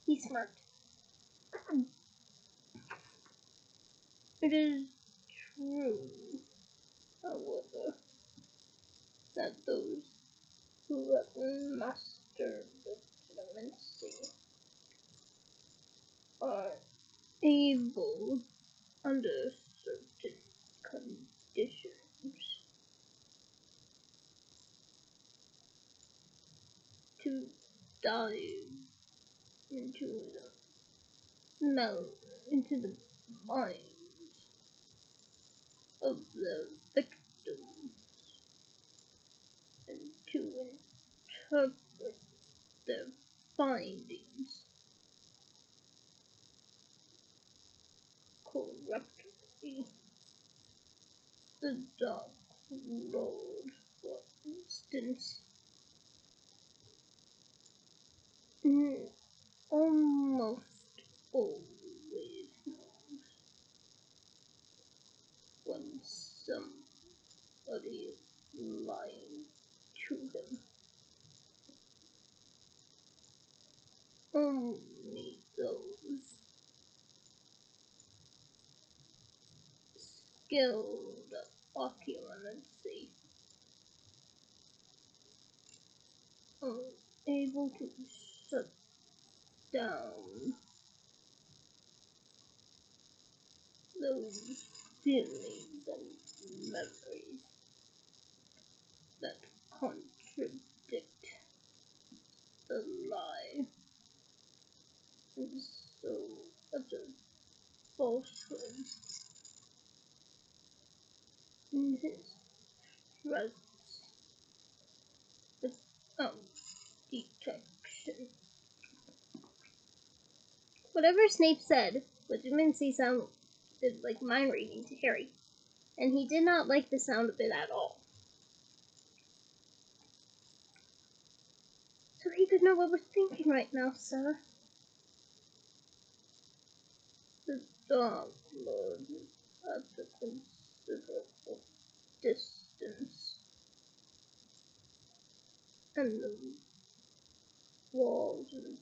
He smirked. It is true, however, that those who have mastered legilimency are able, under certain conditions, to dive into into the minds of the victims and to interpret their findings the Dark Lord, for instance, almost always knows when somebody is lying to him. Only those skilled at occlumency are able to shut down those feelings and memories that contradict the lie, and so utter falsehood in his presence without detection. Whatever Snape said, legilimency sounded like mind reading to Harry, and he did not like the sound of it at all. So he could know what we're thinking right now, sir. The Dark Lord is at a considerable distance, and the walls and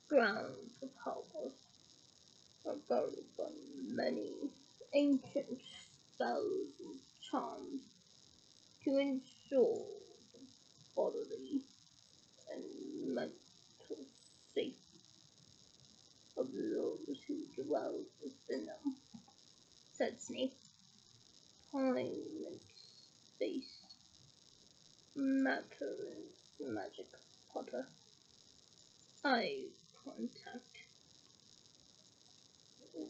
grounds of Hogwarts are guarded by many ancient spells and charms to ensure the bodily and mental safety of those who dwell within them, said Snape. Time and space matter in magic, Potter. Eye contact is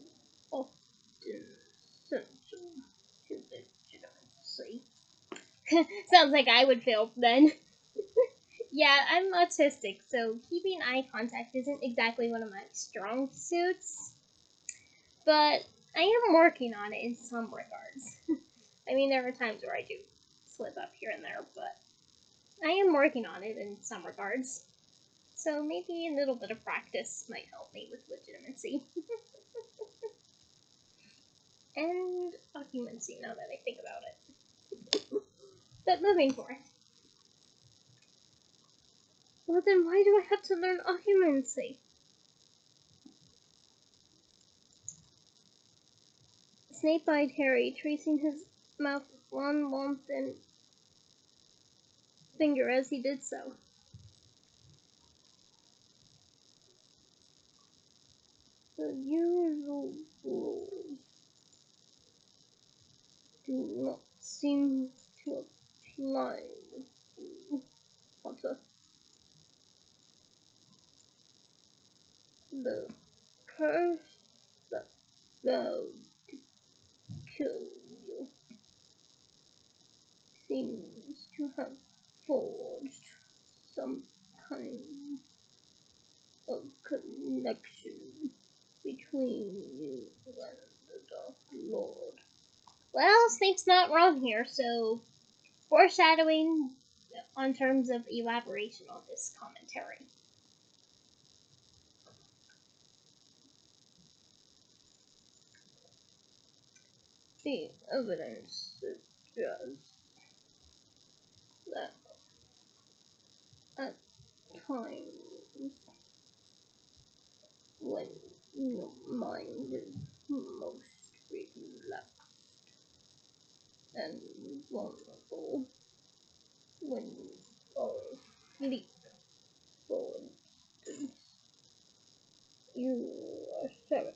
often essential to legitimacy. Sounds like I would fail then. Yeah, I'm autistic, so keeping eye contact isn't exactly one of my strong suits, but I am working on it in some regards. I mean, there are times where I do slip up here and there, but I am working on it in some regards. So maybe a little bit of practice might help me with legitimacy. And occlumency, now that I think about it. But moving forth. Well then why do I have to learn occlumency? Snape eyed Harry, tracing his mouth with one long thin finger as he did so. The usual rules do not seem to apply with you, Potter. The curse that vowed to kill you seems to have forged some kind of connection between you and the Dark Lord. Well, Snape's not wrong here, so foreshadowing on terms of elaboration on this commentary. The evidence suggests that at times when your mind is most relaxed and vulnerable, when you are asleep, for instance, you are sharing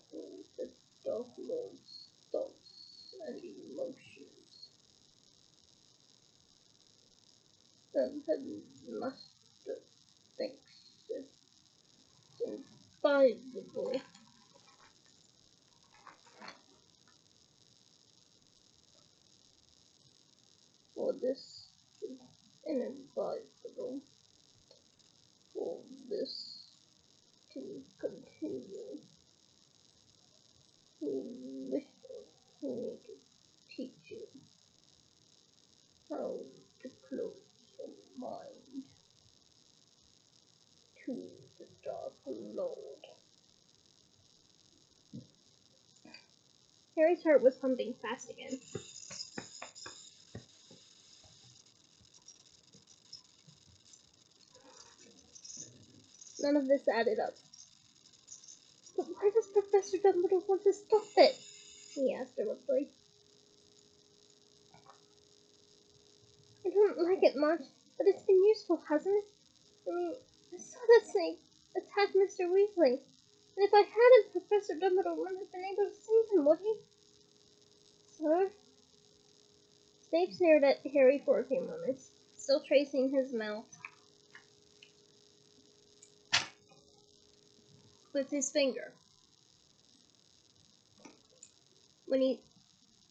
the Dark Lord's thoughts and emotions. The headmaster thinks it's advisable for this inadvisable for this to continue. He wishes me to teach you Harry's heart was pumping fast again. None of this added up. But why does Professor Dumbledore want to stop it? He asked abruptly. I don't like it much, but it's been useful, hasn't it? I mean, I saw that Snape attack Mr. Weasley, and if I hadn't, Professor Dumbledore wouldn't have been able to save him, would he? Sir? Snape stared at Harry for a few moments, still tracing his mouth with his finger. When he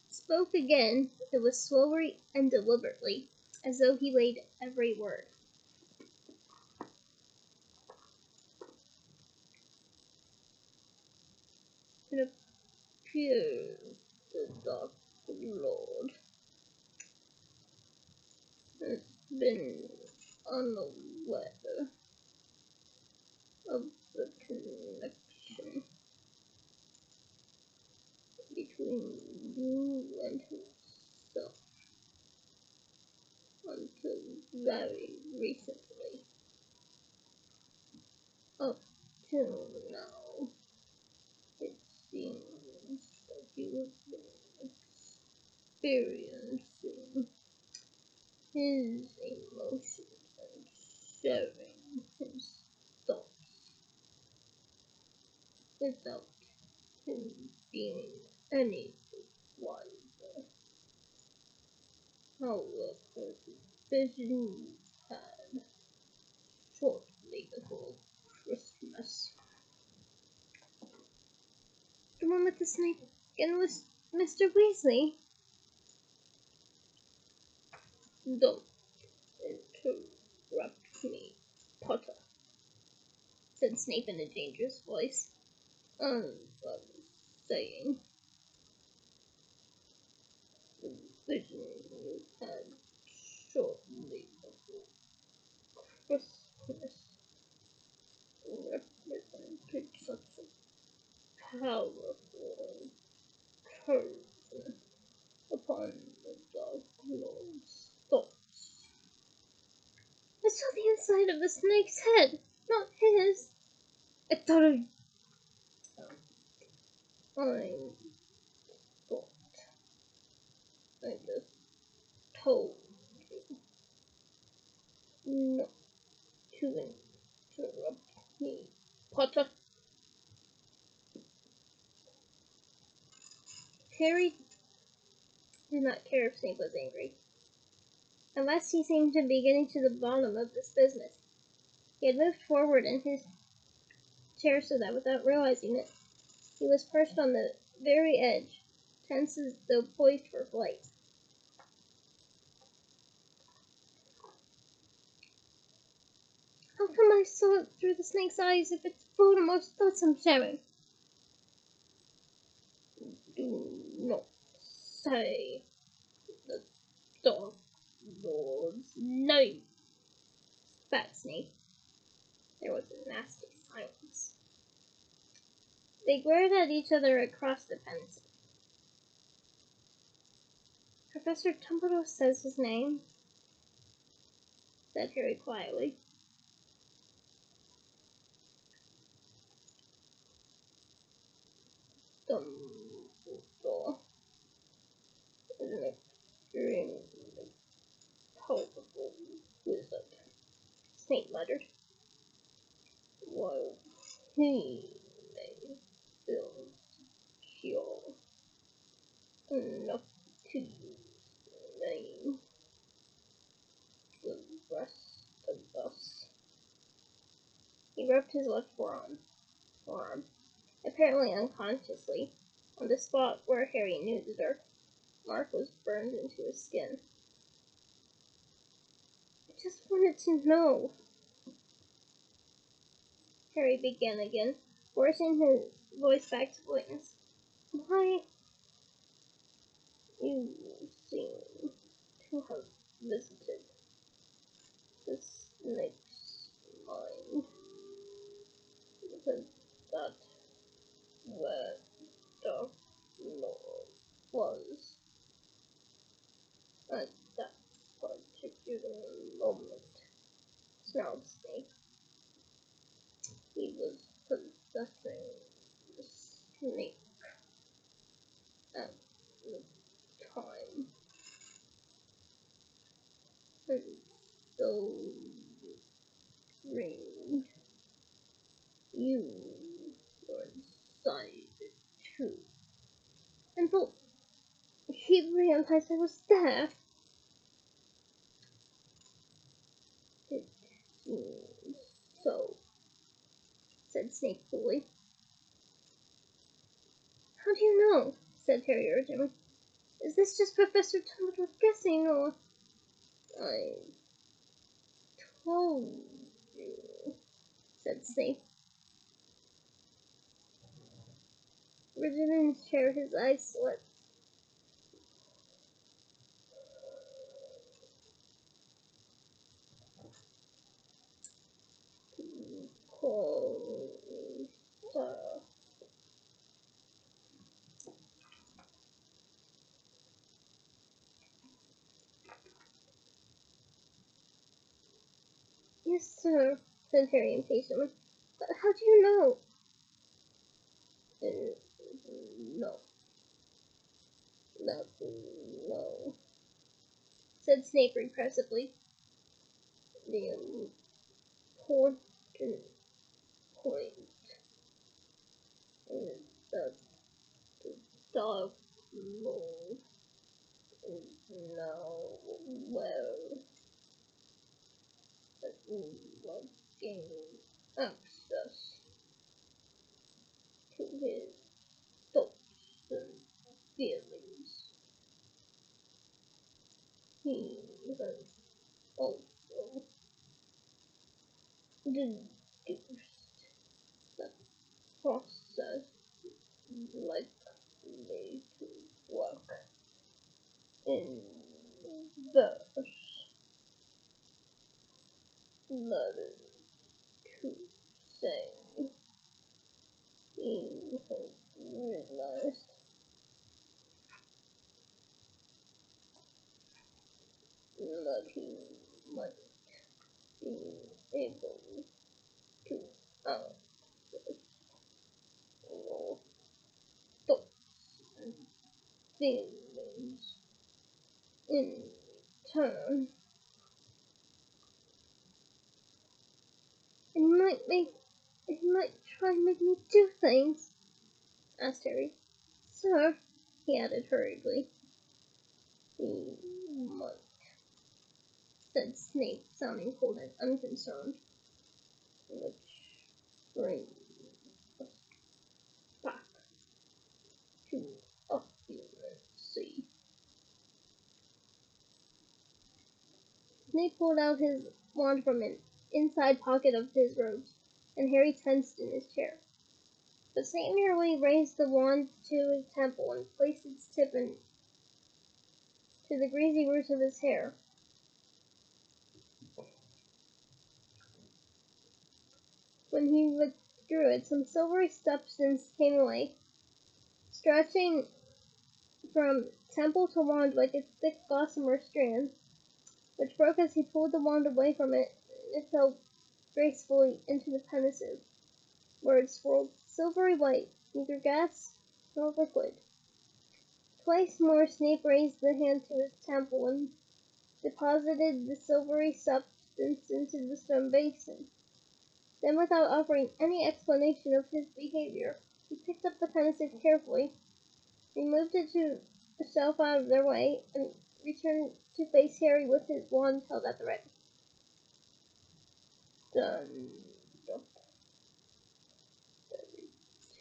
spoke again, it was slowly and deliberately, as though he weighed every word. It appears the Dark Lord has been unaware of the connection between you and himself until very recently. Up till now, it seems that you have been experiencing his emotions and sharing his thoughts without him being any wiser. However, the vision you had shortly before Christmas, the one with the Snape and with Mr. Weasley. Don't interrupt me, Potter, said Snape in a dangerous voice. As I was saying, the vision you had shortly before Christmas represented such a powerful curse upon the Dark Lord's thoughts. I saw the inside of the snake's head, not his. I thought I thought I just told you not to interrupt me, Potter. Harry did not care if Snape was angry. Unless he seemed to be getting to the bottom of this business. He had moved forward in his chair so that, without realizing it, he was perched on the very edge, tense as though poised for flight. How come I saw it through the snake's eyes if it's Voldemort's thoughts I'm sharing? Do not say the Dark Lord's name, spat Snape. There was a nasty silence. They glared at each other across the fence. Professor Dumbledore says his name, said Harry quietly. Dumbledore is an extremely powerful wizard, Snape muttered. While he may feel secure enough to use the name, the rest of us. He rubbed his left forearm, apparently unconsciously, on the spot where Harry knew the dark mark was burned into his skin. I just wanted to know, Harry began again, forcing his voice back to buoyance. Why, you seem to have visited the snake's mind, because that's where Dark Lord to... Until he realized I was there. It seems so, said Snape coolly. How do you know? Said Harry urgently. Is this just Professor Dumbledore guessing, or... I told you, said Snape. Rigid in his chair, his eyes slit. Call me sir. Yes, sir, said Harry impatiently. But how do you know? No. No, said Snape repressively. The important point is that the dog mold is now well that we are gaining access to his thoughts and feelings. He has also deduced that process likely to work in verse. That is to say, he has realized that he might be able to access your thoughts and feelings in turn. And he might try and make me do things, asked Harry. Sir, he added hurriedly. He might, said Snape, sounding cold and unconcerned. Which brings us back to occlumency. Snape pulled out his wand from an inside pocket of his robes, and Harry tensed in his chair. But Snape merely raised the wand to his temple and placed its tip into the greasy roots of his hair. When he withdrew it, some silvery substance came away, stretching from temple to wand like a thick gossamer strand, which broke as he pulled the wand away from it, and it fell gracefully into the pensive, where it swirled silvery white, neither gas nor liquid. Twice more Snape raised the hand to his temple and deposited the silvery substance into the stone basin. Then, without offering any explanation of his behavior, he picked up the pensive carefully, removed it to a shelf out of their way, and returned to face Harry with his wand held at the ready. Done.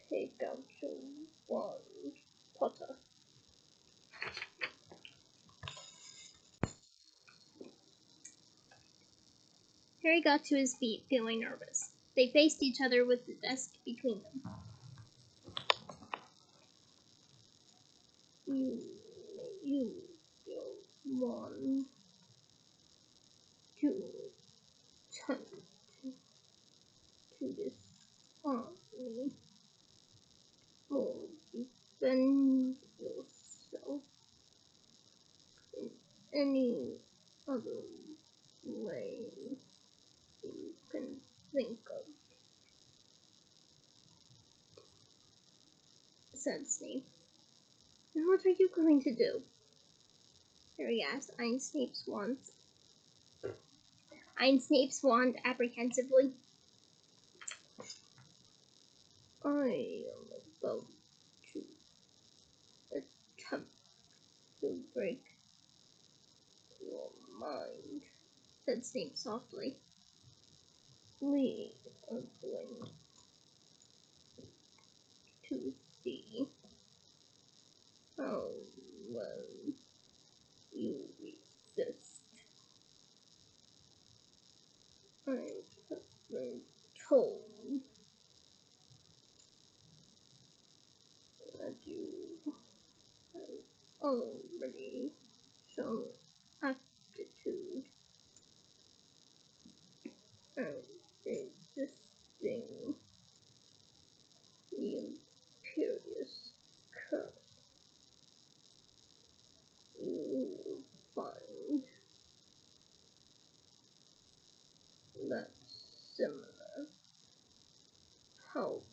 Take out your wand, Potter. Harry got to his feet, feeling nervous. They faced each other with the desk between them. You use your wand to attempt to disarm me or defend yourself in any other way you can think of, said Snape. And what are you going to do? Harry asked, eyeing Snape's wand apprehensively. I am about to Snape softly. We are going to see how well you resist. I have been told that you have already shown aptitude and resisting the imperious curse. You will find that similar powers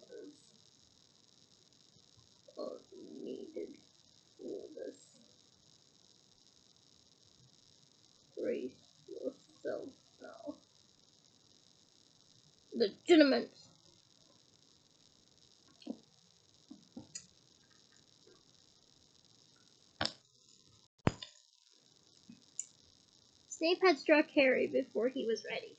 are needed for this. Brace yourself now. Legitimate. Snape had struck Harry before he was ready.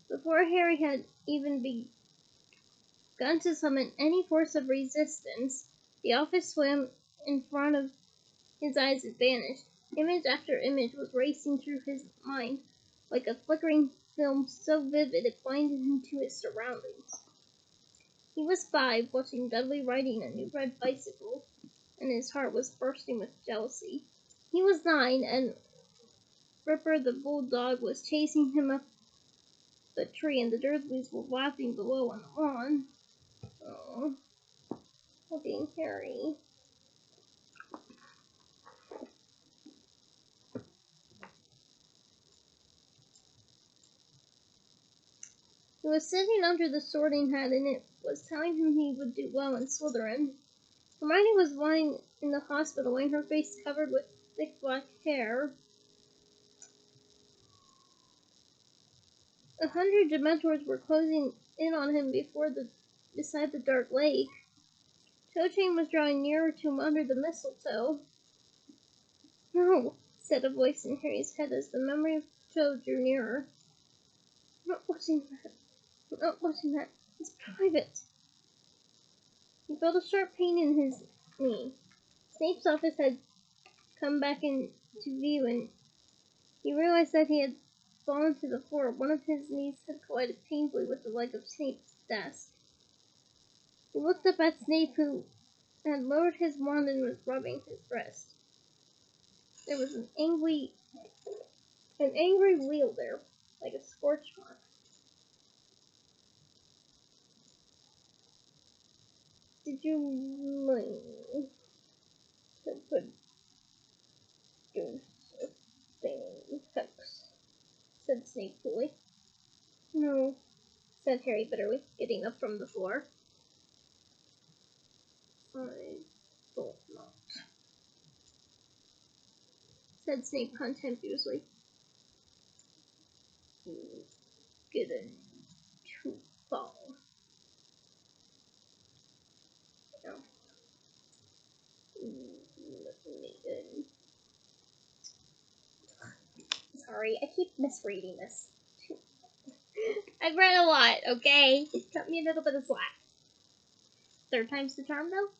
Before Harry had even begun to summon any force of resistance, the office swam in front of his eyes and vanished. Image after image was racing through his mind, like a flickering film so vivid it blinded him to his surroundings. He was 5, watching Dudley riding a new red bicycle, and his heart was bursting with jealousy. He was 9, and Ripper the bulldog was chasing him up the tree, and the Dursleys were laughing below on the lawn. Oh, being Harry. He was sitting under the sorting hat, and it was telling him he would do well in Slytherin. Hermione was lying in the hospital, and her face covered with thick black hair. 100 Dementors were closing in on him beside the dark lake. Cho Chang was drawing nearer to him under the mistletoe. "No," said a voice in Harry's head as the memory of Cho drew nearer. "I'm not watching that. I'm not watching that. It's private." He felt a sharp pain in his knee. Snape's office had come back into view, and he realized that he had fallen to the floor. One of his knees had collided painfully with the leg of Snape's desk. He looked up at Snape, who had lowered his wand and was rubbing his wrist. There was an angry wheal there, like a scorch mark. "Did you mean to produce a thing, Hex?" said Snape coolly. "No," said Harry bitterly, getting up from the floor. "I thought not," said Snape contemptuously. "You've given too far. Now, let me in." Sorry, I keep misreading this. I've read a lot, okay? Cut me a little bit of slack. 3rd time's the charm, though?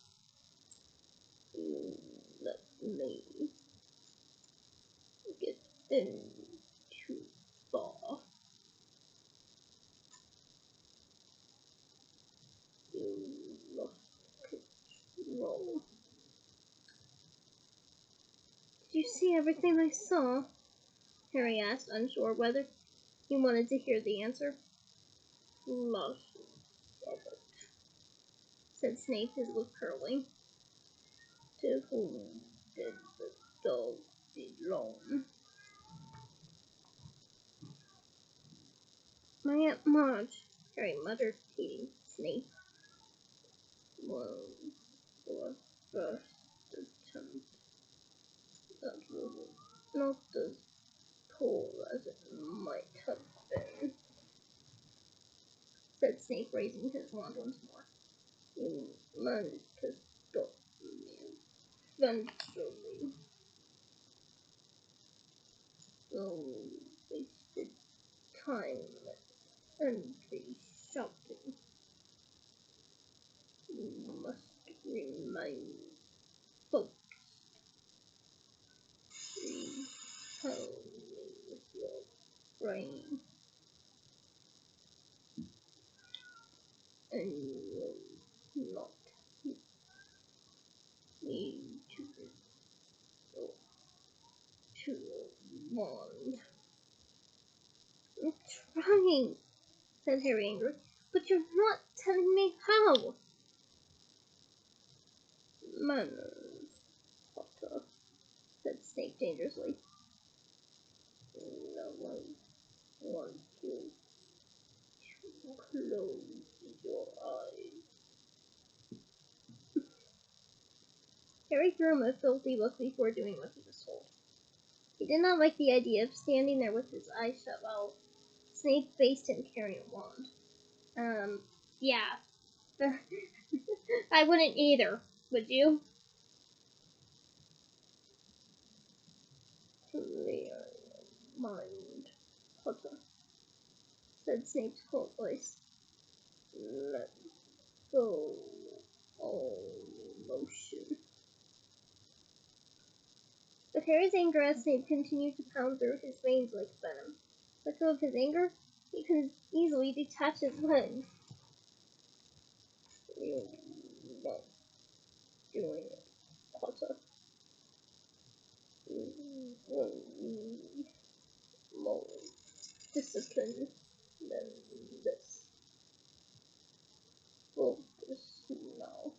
Let me get in too far. You lost control. "Did you see everything I saw?" Harry asked, unsure whether he wanted to hear the answer. "Lost of it," said Snape, his lip curling. "To whom did the dog belong?" "My Aunt Marge," Harry muttered, hating Snape. "Well, for first attempt, that was not as poor as it might have been," said Snape, raising his wand once more. "You managed to stop me eventually, so they time and be shouting. You must remain focused. Repel me with your brain, and you will not need to resort to a wand. I'm trying, said Harry angrily, but you're not telling me how. Manners, Potter, said Snape dangerously. No one wants you to close your eyes. Harry threw him a filthy look before doing what he was told. He did not like the idea of standing there with his eyes shut while Snape faced him carrying a wand. Yeah. I wouldn't either, would you? Clear your mind, Potter, said Snape's cold voice. Let go all emotion. But Harry's anger at Snape continued to pound through his veins like venom. Let go of his anger, he could easily detach his legs. You're not doing it, Potter. You will need more discipline than this. Focus now.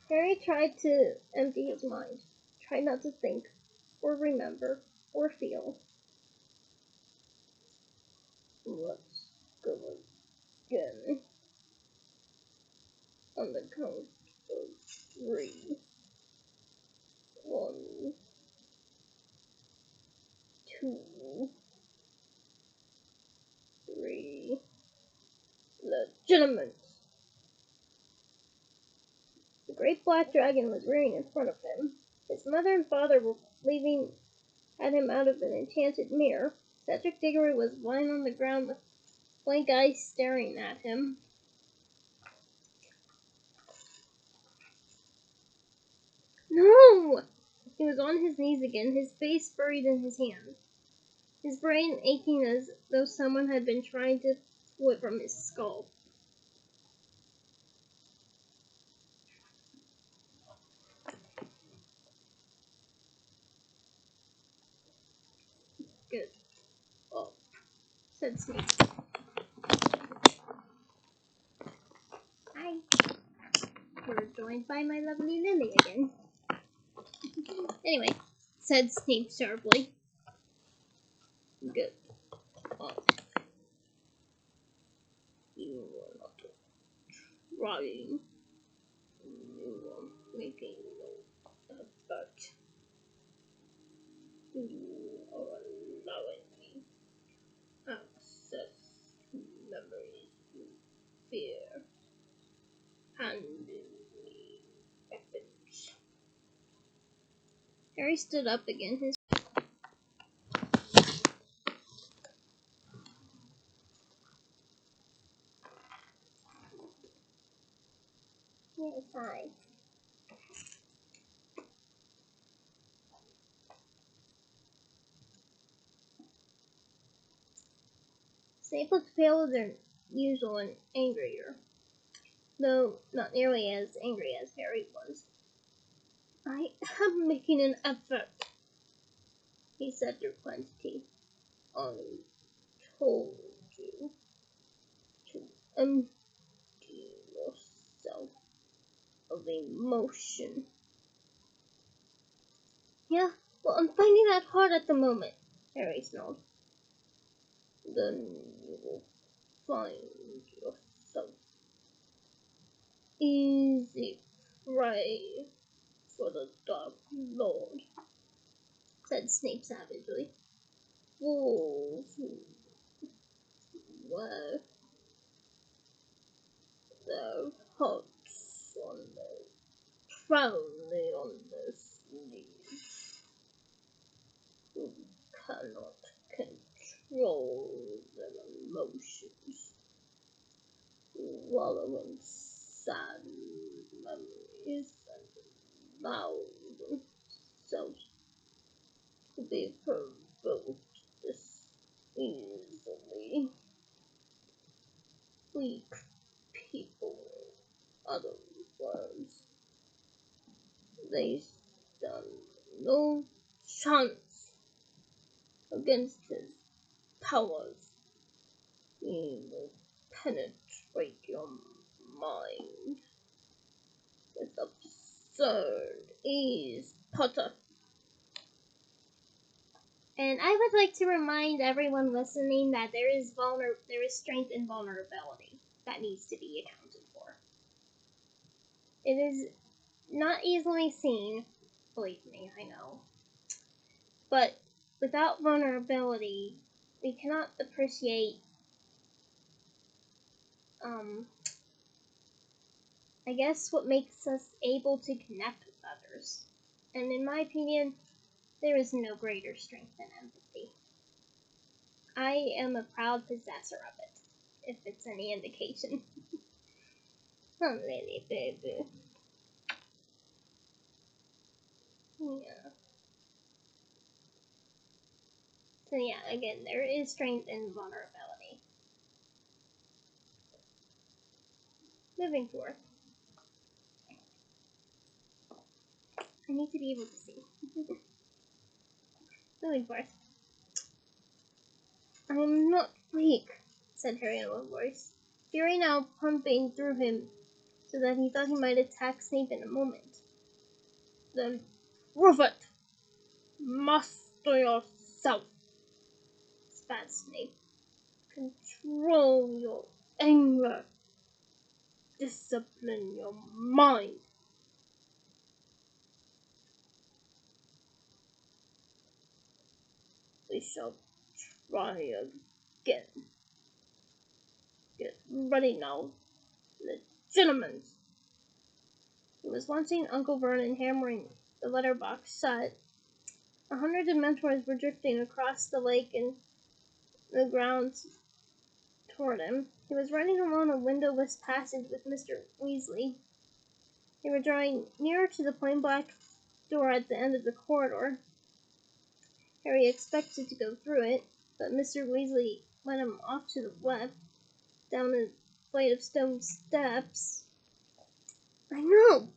Harry tried to empty his mind, tried not to think, or remember, or feel. Let's go again. On the count of 3. 1, 2, 3. Legilimens. The great black dragon was rearing in front of him. His mother and father were leaving at him out of an enchanted mirror. Cedric Diggory was lying on the ground with blank eyes staring at him. No! He was on his knees again, his face buried in his hands, his brain aching as though someone had been trying to pull it from his skull. Good. Oh, said Snape. Hi. We're joined by my lovely Lily again. Anyway, said Snape sharply. Good. Oh. You are not trying. You are making no effort. You are allowing me access to memories you fear. Handing me weapons. Harry stood up again. Yes, I. Snape looked paler than usual and angrier, though not nearly as angry as Harry was. I am making an effort, he said through clenched teeth. I told you to empty yourself of emotion. Yeah, well, I'm finding that hard at the moment, Harry snarled. Then you will find yourself easy prey for the Dark Lord, said Snape savagely. Fools who wear their hearts on their proudly on their sleeves, who cannot catch control their emotions, wallow in sad memories, and allow themselves to be provoked this easily. Weak people, other words, they stand no chance against his powers. He will penetrate your mind with absurd ease, Potter. And I would like to remind everyone listening that there is strength in vulnerability that needs to be accounted for. It is not easily seen, believe me, I know. But without vulnerability, we cannot appreciate, I guess, what makes us able to connect with others. And in my opinion, there is no greater strength than empathy. I am a proud possessor of it, if it's any indication. Oh, lady baby. Yeah. So yeah, again, there is strength in vulnerability. Moving forth. I need to be able to see. Moving forth. I am not weak, said Harry in a low voice, fury now pumping through him so that he thought he might attack Snape in a moment. Then prove it! Master yourself, spat Snape. Control your anger. Discipline your mind. We shall try again. Get ready now, Legilimency. He was watching Uncle Vernon hammering the letterbox shut. 100 Dementors were drifting across the lake and the grounds toward him. He was running along a windowless passage with Mr. Weasley. They were drawing nearer to the plain black door at the end of the corridor. Harry expected to go through it, but Mr. Weasley led him off to the left, down a flight of stone steps. I know!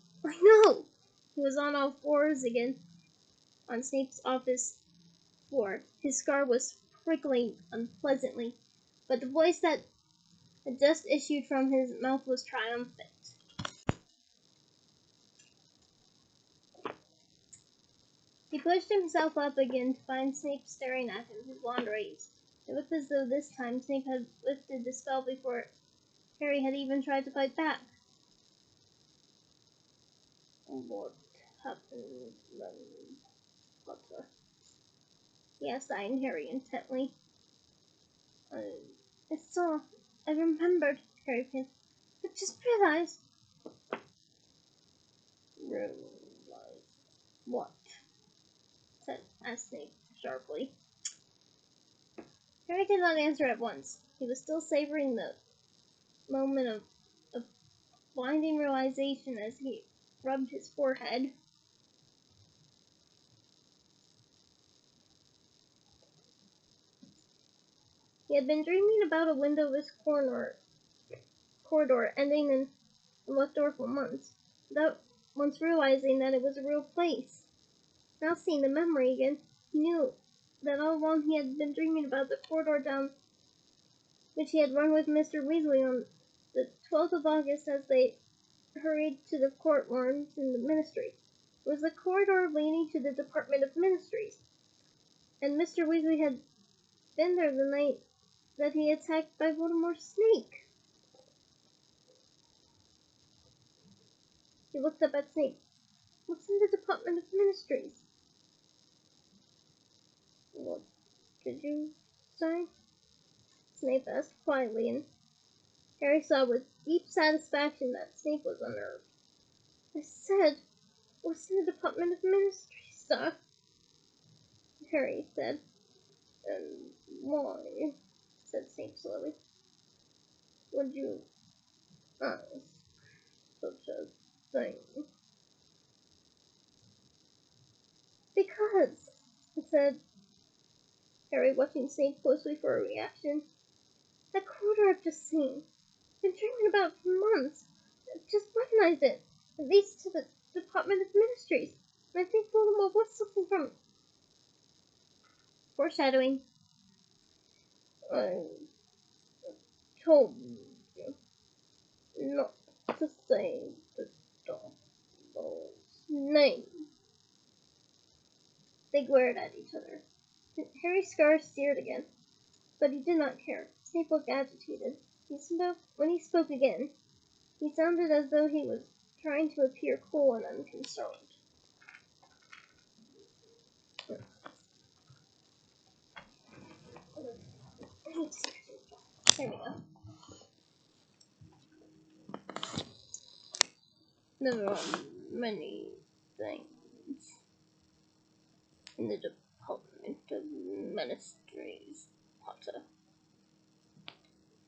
He was on all fours again on Snape's office floor. His scar was prickling unpleasantly, but the voice that had just issued from his mouth was triumphant. He pushed himself up again to find Snape staring at him, his wand raised. It looked as though this time Snape had lifted the spell before Harry had even tried to fight back. What happened then, Potter? He asked, eyeing Harry intently. I saw. I remembered, Harry panted. I just realized. Realized what? Asked Snape sharply. Harry did not answer at once. He was still savoring the moment of blinding realization as he rubbed his forehead. He had been dreaming about a windowless corridor ending in a locked door for months, without once realizing that it was a real place. Now seeing the memory again, he knew that all along he had been dreaming about the corridor down which he had run with Mr. Weasley on the 12th of August as they hurried to the courtrooms in the Ministry. It was the corridor leading to the Department of Ministries, and Mr. Weasley had been there the night that he attacked by Voldemort's snake. He looked up at Snape. What's in the Department of Ministries? What did you say? Snape asked quietly, and Harry saw with deep satisfaction that Snape was unnerved. I said, what's in the Department of Ministries, sir? Harry said. And Why, said Snape slowly, would you ask such a thing? Because, said Harry, watching Snape closely for a reaction. That quarter I've just seen. Been dreaming about for months. I've just recognized it. It leads to the Department of Ministries. And I think Voldemort was something from foreshadowing. I told you not to say the Dumbledore's name. They glared at each other. Harry's scars seared again, but he did not care. Snape looked agitated. When he spoke again, he sounded as though he was trying to appear cool and unconcerned. There we go. There are many things in the Department of Ministries, Potter.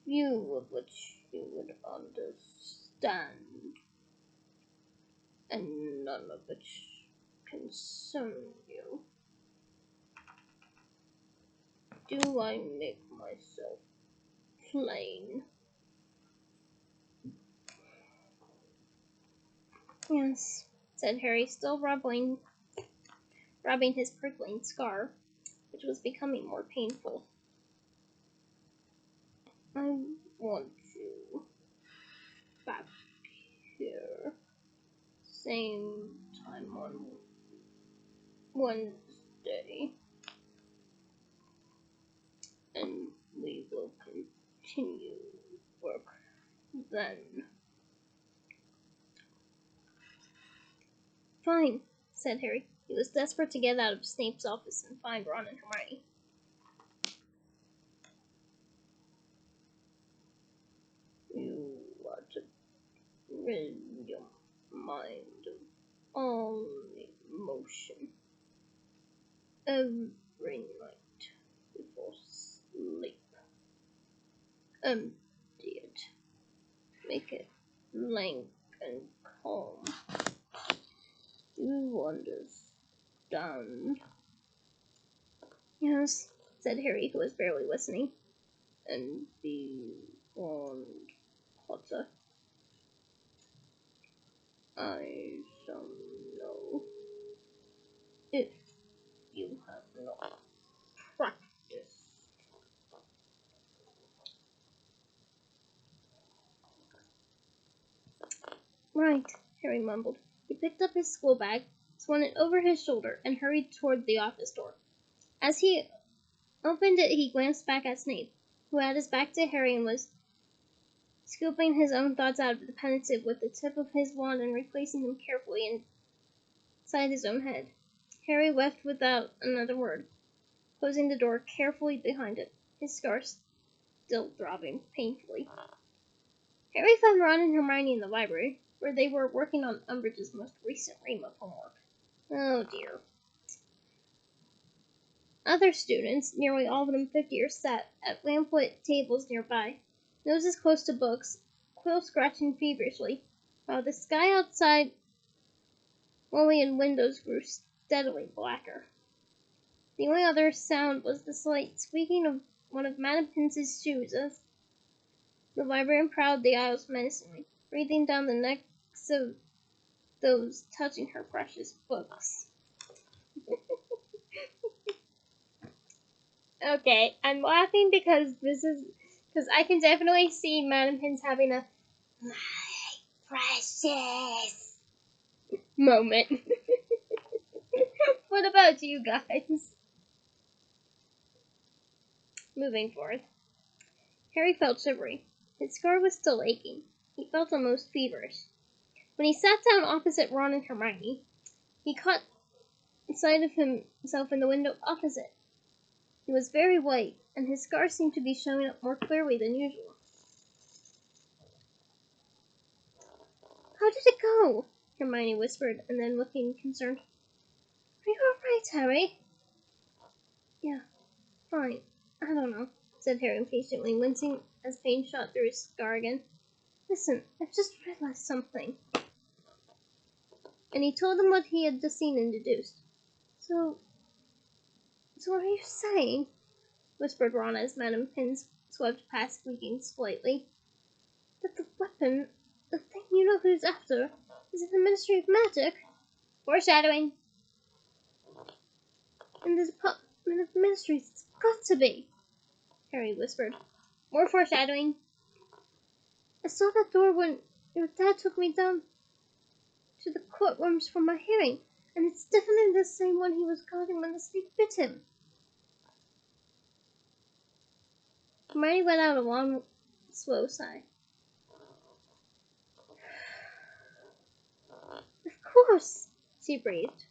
Few of which you would understand, and none of which concern you. Do I make myself plain? Yes, said Harry, still rubbing his prickling scar, which was becoming more painful. I want you back here. Same time on Wednesday. And we will continue work then. Fine, said Harry. He was desperate to get out of Snape's office and find Ron and Hermione. You are to rid your mind of all emotion every night before sleep. Empty it. Make it blank and calm. You understand? Yes, said Harry, who was barely listening. And be warned, Potter. I shall know if you have not practiced. Right, Harry mumbled. He picked up his school bag, swung it over his shoulder, and hurried toward the office door. As he opened it, he glanced back at Snape, who had his back to Harry and was scooping his own thoughts out of the pensive with the tip of his wand and replacing them carefully inside his own head. Harry left without another word, closing the door carefully behind it, his scars still throbbing painfully. Harry found Ron and Hermione in the library, where they were working on Umbridge's most recent ream of homework. Oh dear. Other students, nearly all of them 50 years, sat at lamplit tables nearby, noses close to books, quills scratching feverishly, while the sky outside mullioned windows grew steadily blacker. The only other sound was the slight squeaking of one of Madame Pince's shoes as the librarian prowled the aisles menacingly, breathing down the necks of those touching her precious books. Okay, I'm laughing because I can definitely see Madame Pince having a my precious moment. What about you guys? Moving forth. Harry felt shivery. His scar was still aching. He felt almost feverish. When he sat down opposite Ron and Hermione, he caught sight of himself in the window opposite. He was very white, and his scar seemed to be showing up more clearly than usual. How did it go? Hermione whispered, and then looking concerned. Are you all right, Harry? Yeah, fine. I don't know, said Harry impatiently, wincing as pain shot through his scar again. Listen, I've just realized something. And he told them what he had just seen and deduced. So what are you saying? Whispered Ron as Madame Pins swept past, squeaking slightly. That the weapon, the thing you know who's after, is in the Ministry of Magic? Foreshadowing. In the Department of Ministries, it's got to be, Harry whispered. More foreshadowing. I saw that door when your dad took me down to the courtrooms for my hearing, and it's definitely the same one he was guarding when the snake bit him. Hermione let out a long, slow sigh. Of course, she breathed.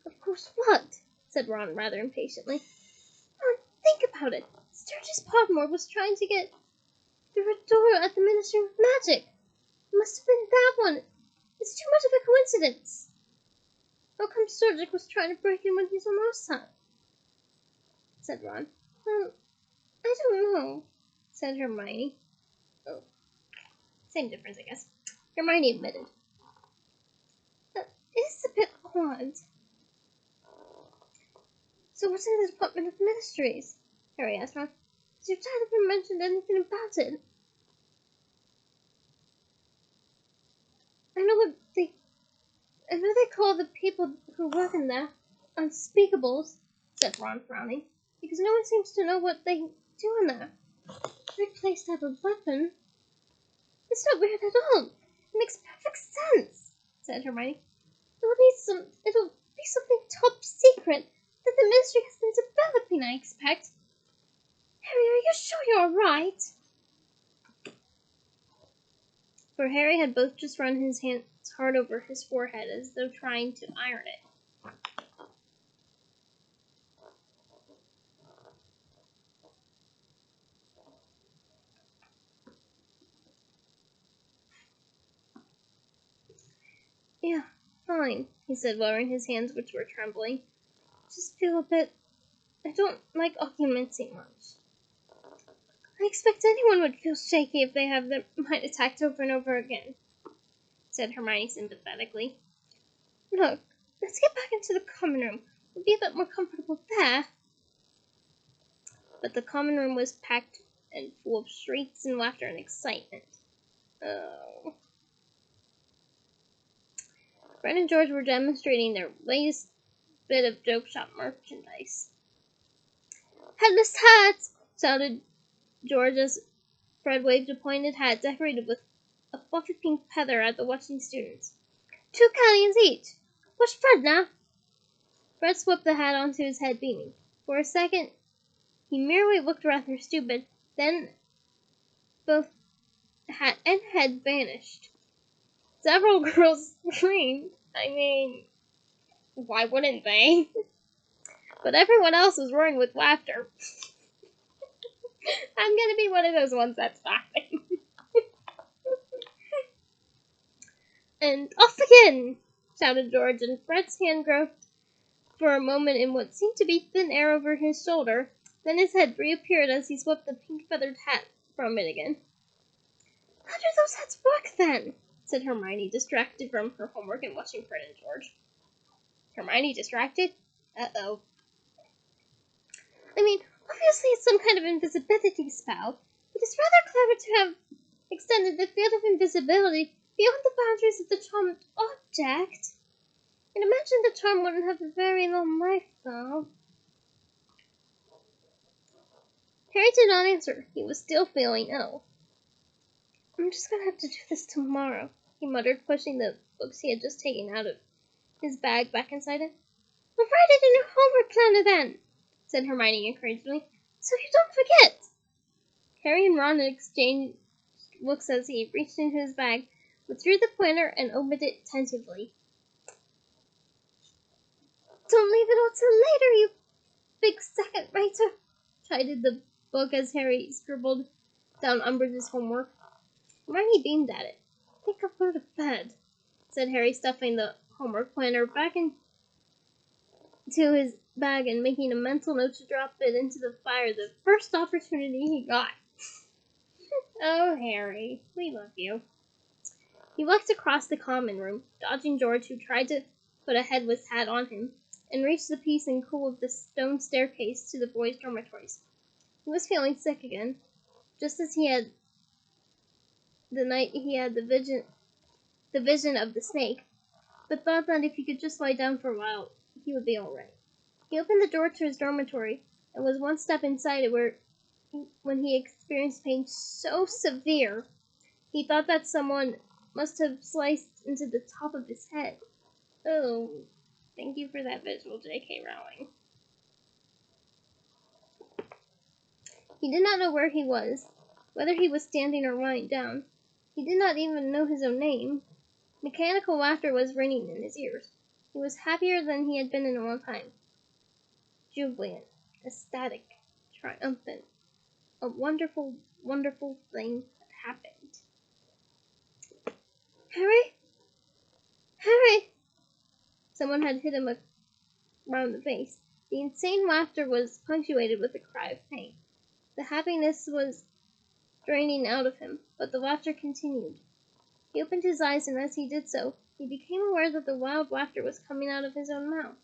Of course what? Said Ron rather impatiently. Ron, think about it. Sturgis Podmore was trying to get through a door at the Ministry of Magic. It must have been that one. It's too much of a coincidence. How come Sturgis was trying to break in when he's on our side? Said Ron. Well, I don't know, said Hermione. Oh, same difference, I guess. Hermione admitted. It is a bit odd. So what's in the Department of Ministries? Harry asked Ron. Has your dad ever mentioned anything about it? I know they call the people who work in there unspeakables, said Ron, frowning, because no one seems to know what they do in there. Great place to have a weapon. It's not weird at all. It makes perfect sense, said Hermione. It'll be something top secret that the Ministry has been developing, I expect. Harry, are you sure you're alright? For Harry had both just run his hands hard over his forehead as though trying to iron it. Yeah, fine, he said, lowering his hands, which were trembling. Just feel a bit... I don't like occlumency much. I expect anyone would feel shaky if they have their mind attacked over and over again, said Hermione sympathetically. Look, let's get back into the common room. We'll be a bit more comfortable there. But the common room was packed and full of shrieks and laughter and excitement. Oh. Fred and George were demonstrating their latest bit of joke shop merchandise. Headless hats! Shouted George as Fred waved a pointed hat decorated with a fluffy pink feather at the watching students. 2 galleons each! Watch Fred now! Fred swept the hat onto his head, beaming. For a second, he merely looked rather stupid, then both hat and head vanished. Several girls screamed. I mean, why wouldn't they? But everyone else was roaring with laughter. I'm gonna be one of those ones that's laughing. And off again! Shouted George, and Fred's hand groped for a moment in what seemed to be thin air over his shoulder. Then his head reappeared as he swept the pink feathered hat from it again. How do those hats work then? Said Hermione, distracted from her homework and watching Fred and George. Hermione distracted? Uh-oh. I mean, obviously it's some kind of invisibility spell, but it's rather clever to have extended the field of invisibility beyond the boundaries of the charmed object. And imagine the charm wouldn't have a very long life, though. Harry did not answer. He was still feeling ill. I'm just gonna have to do this tomorrow, he muttered, pushing the books he had just taken out of his bag back inside it. Well, write it in your homework planner then, said Hermione encouragingly, so you don't forget. Harry and Ron exchanged looks as he reached into his bag, withdrew the planner, and opened it tentatively. Don't leave it all till later, you big second writer, chided the book as Harry scribbled down Umbridge's homework. Hermione beamed at it. I think I'll go to bed, said Harry, stuffing the homework planner back to his bag and making a mental note to drop it into the fire the first opportunity he got. Oh, Harry, we love you. He walked across the common room, dodging George, who tried to put a headless hat on him, and reached the peace and cool of the stone staircase to the boys' dormitories. He was feeling sick again, just as he had the night he had the vision of the snake, but thought that if he could just lie down for a while, he would be all right. He opened the door to his dormitory and was one step inside it when he experienced pain so severe he thought that someone must have sliced into the top of his head. Oh, thank you for that visual, J.K. Rowling. He did not know where he was, whether he was standing or lying down. He did not even know his own name. Mechanical laughter was ringing in his ears. He was happier than he had been in a long time. Jubilant, ecstatic, triumphant. A wonderful, wonderful thing had happened. Harry? Harry! Someone had hit him around the face. The insane laughter was punctuated with a cry of pain. The happiness was draining out of him, but the laughter continued. He opened his eyes, and as he did so, he became aware that the wild laughter was coming out of his own mouth.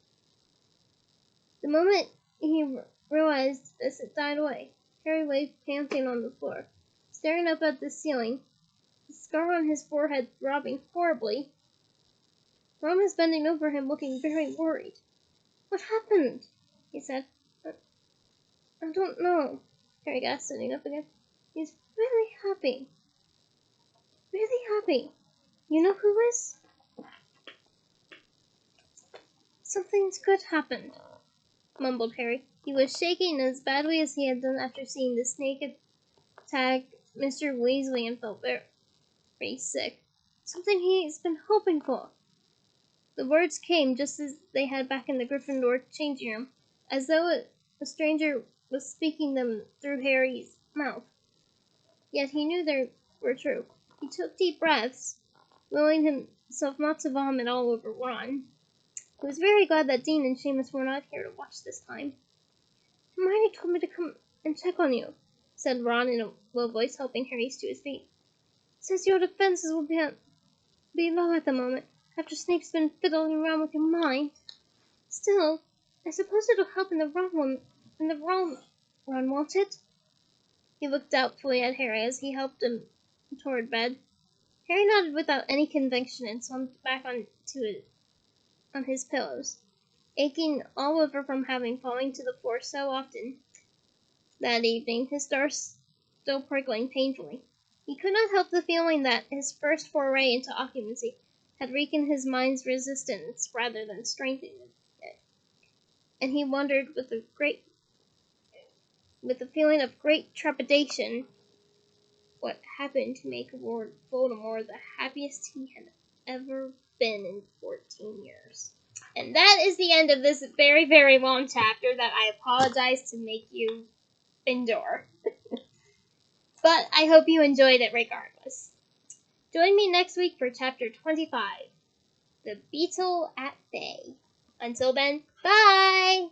The moment he realized this, it died away. Harry lay panting on the floor, staring up at the ceiling, the scar on his forehead throbbing horribly. Ron was bending over him, looking very worried. "What happened?" he said. I don't know," Harry gasped, sitting up again. "He's really happy. Really happy. You know who is? Something's good happened," mumbled Harry. He was shaking as badly as he had done after seeing the snake attack Mr. Weasley and felt very sick. "Something he's been hoping for." The words came just as they had back in the Gryffindor changing room, as though a stranger was speaking them through Harry's mouth. Yet he knew they were true. He took deep breaths, willing himself not to vomit all over Ron. He was very glad that Dean and Seamus were not here to watch this time. "Hermione told me to come and check on you," said Ron in a low voice, helping Harry to his feet. "Says your defenses will be low at the moment, after Snape's been fiddling around with your mind. Still, I suppose it'll help in the wrong run, won't it?" He looked doubtfully at Harry as he helped him toward bed. Harry nodded without any conviction and slumped back on his pillows, aching all over from having fallen to the floor so often that evening, his stars still prickling painfully. He could not help the feeling that his first foray into occlumency had weakened his mind's resistance rather than strengthened it, and he wondered with a feeling of great trepidation what happened to make Lord Voldemort the happiest he had ever been in 14 years. And that is the end of this very, very long chapter that I apologize to make you endure. But I hope you enjoyed it regardless. Join me next week for chapter 25, The Beetle at Bay. Until then, bye!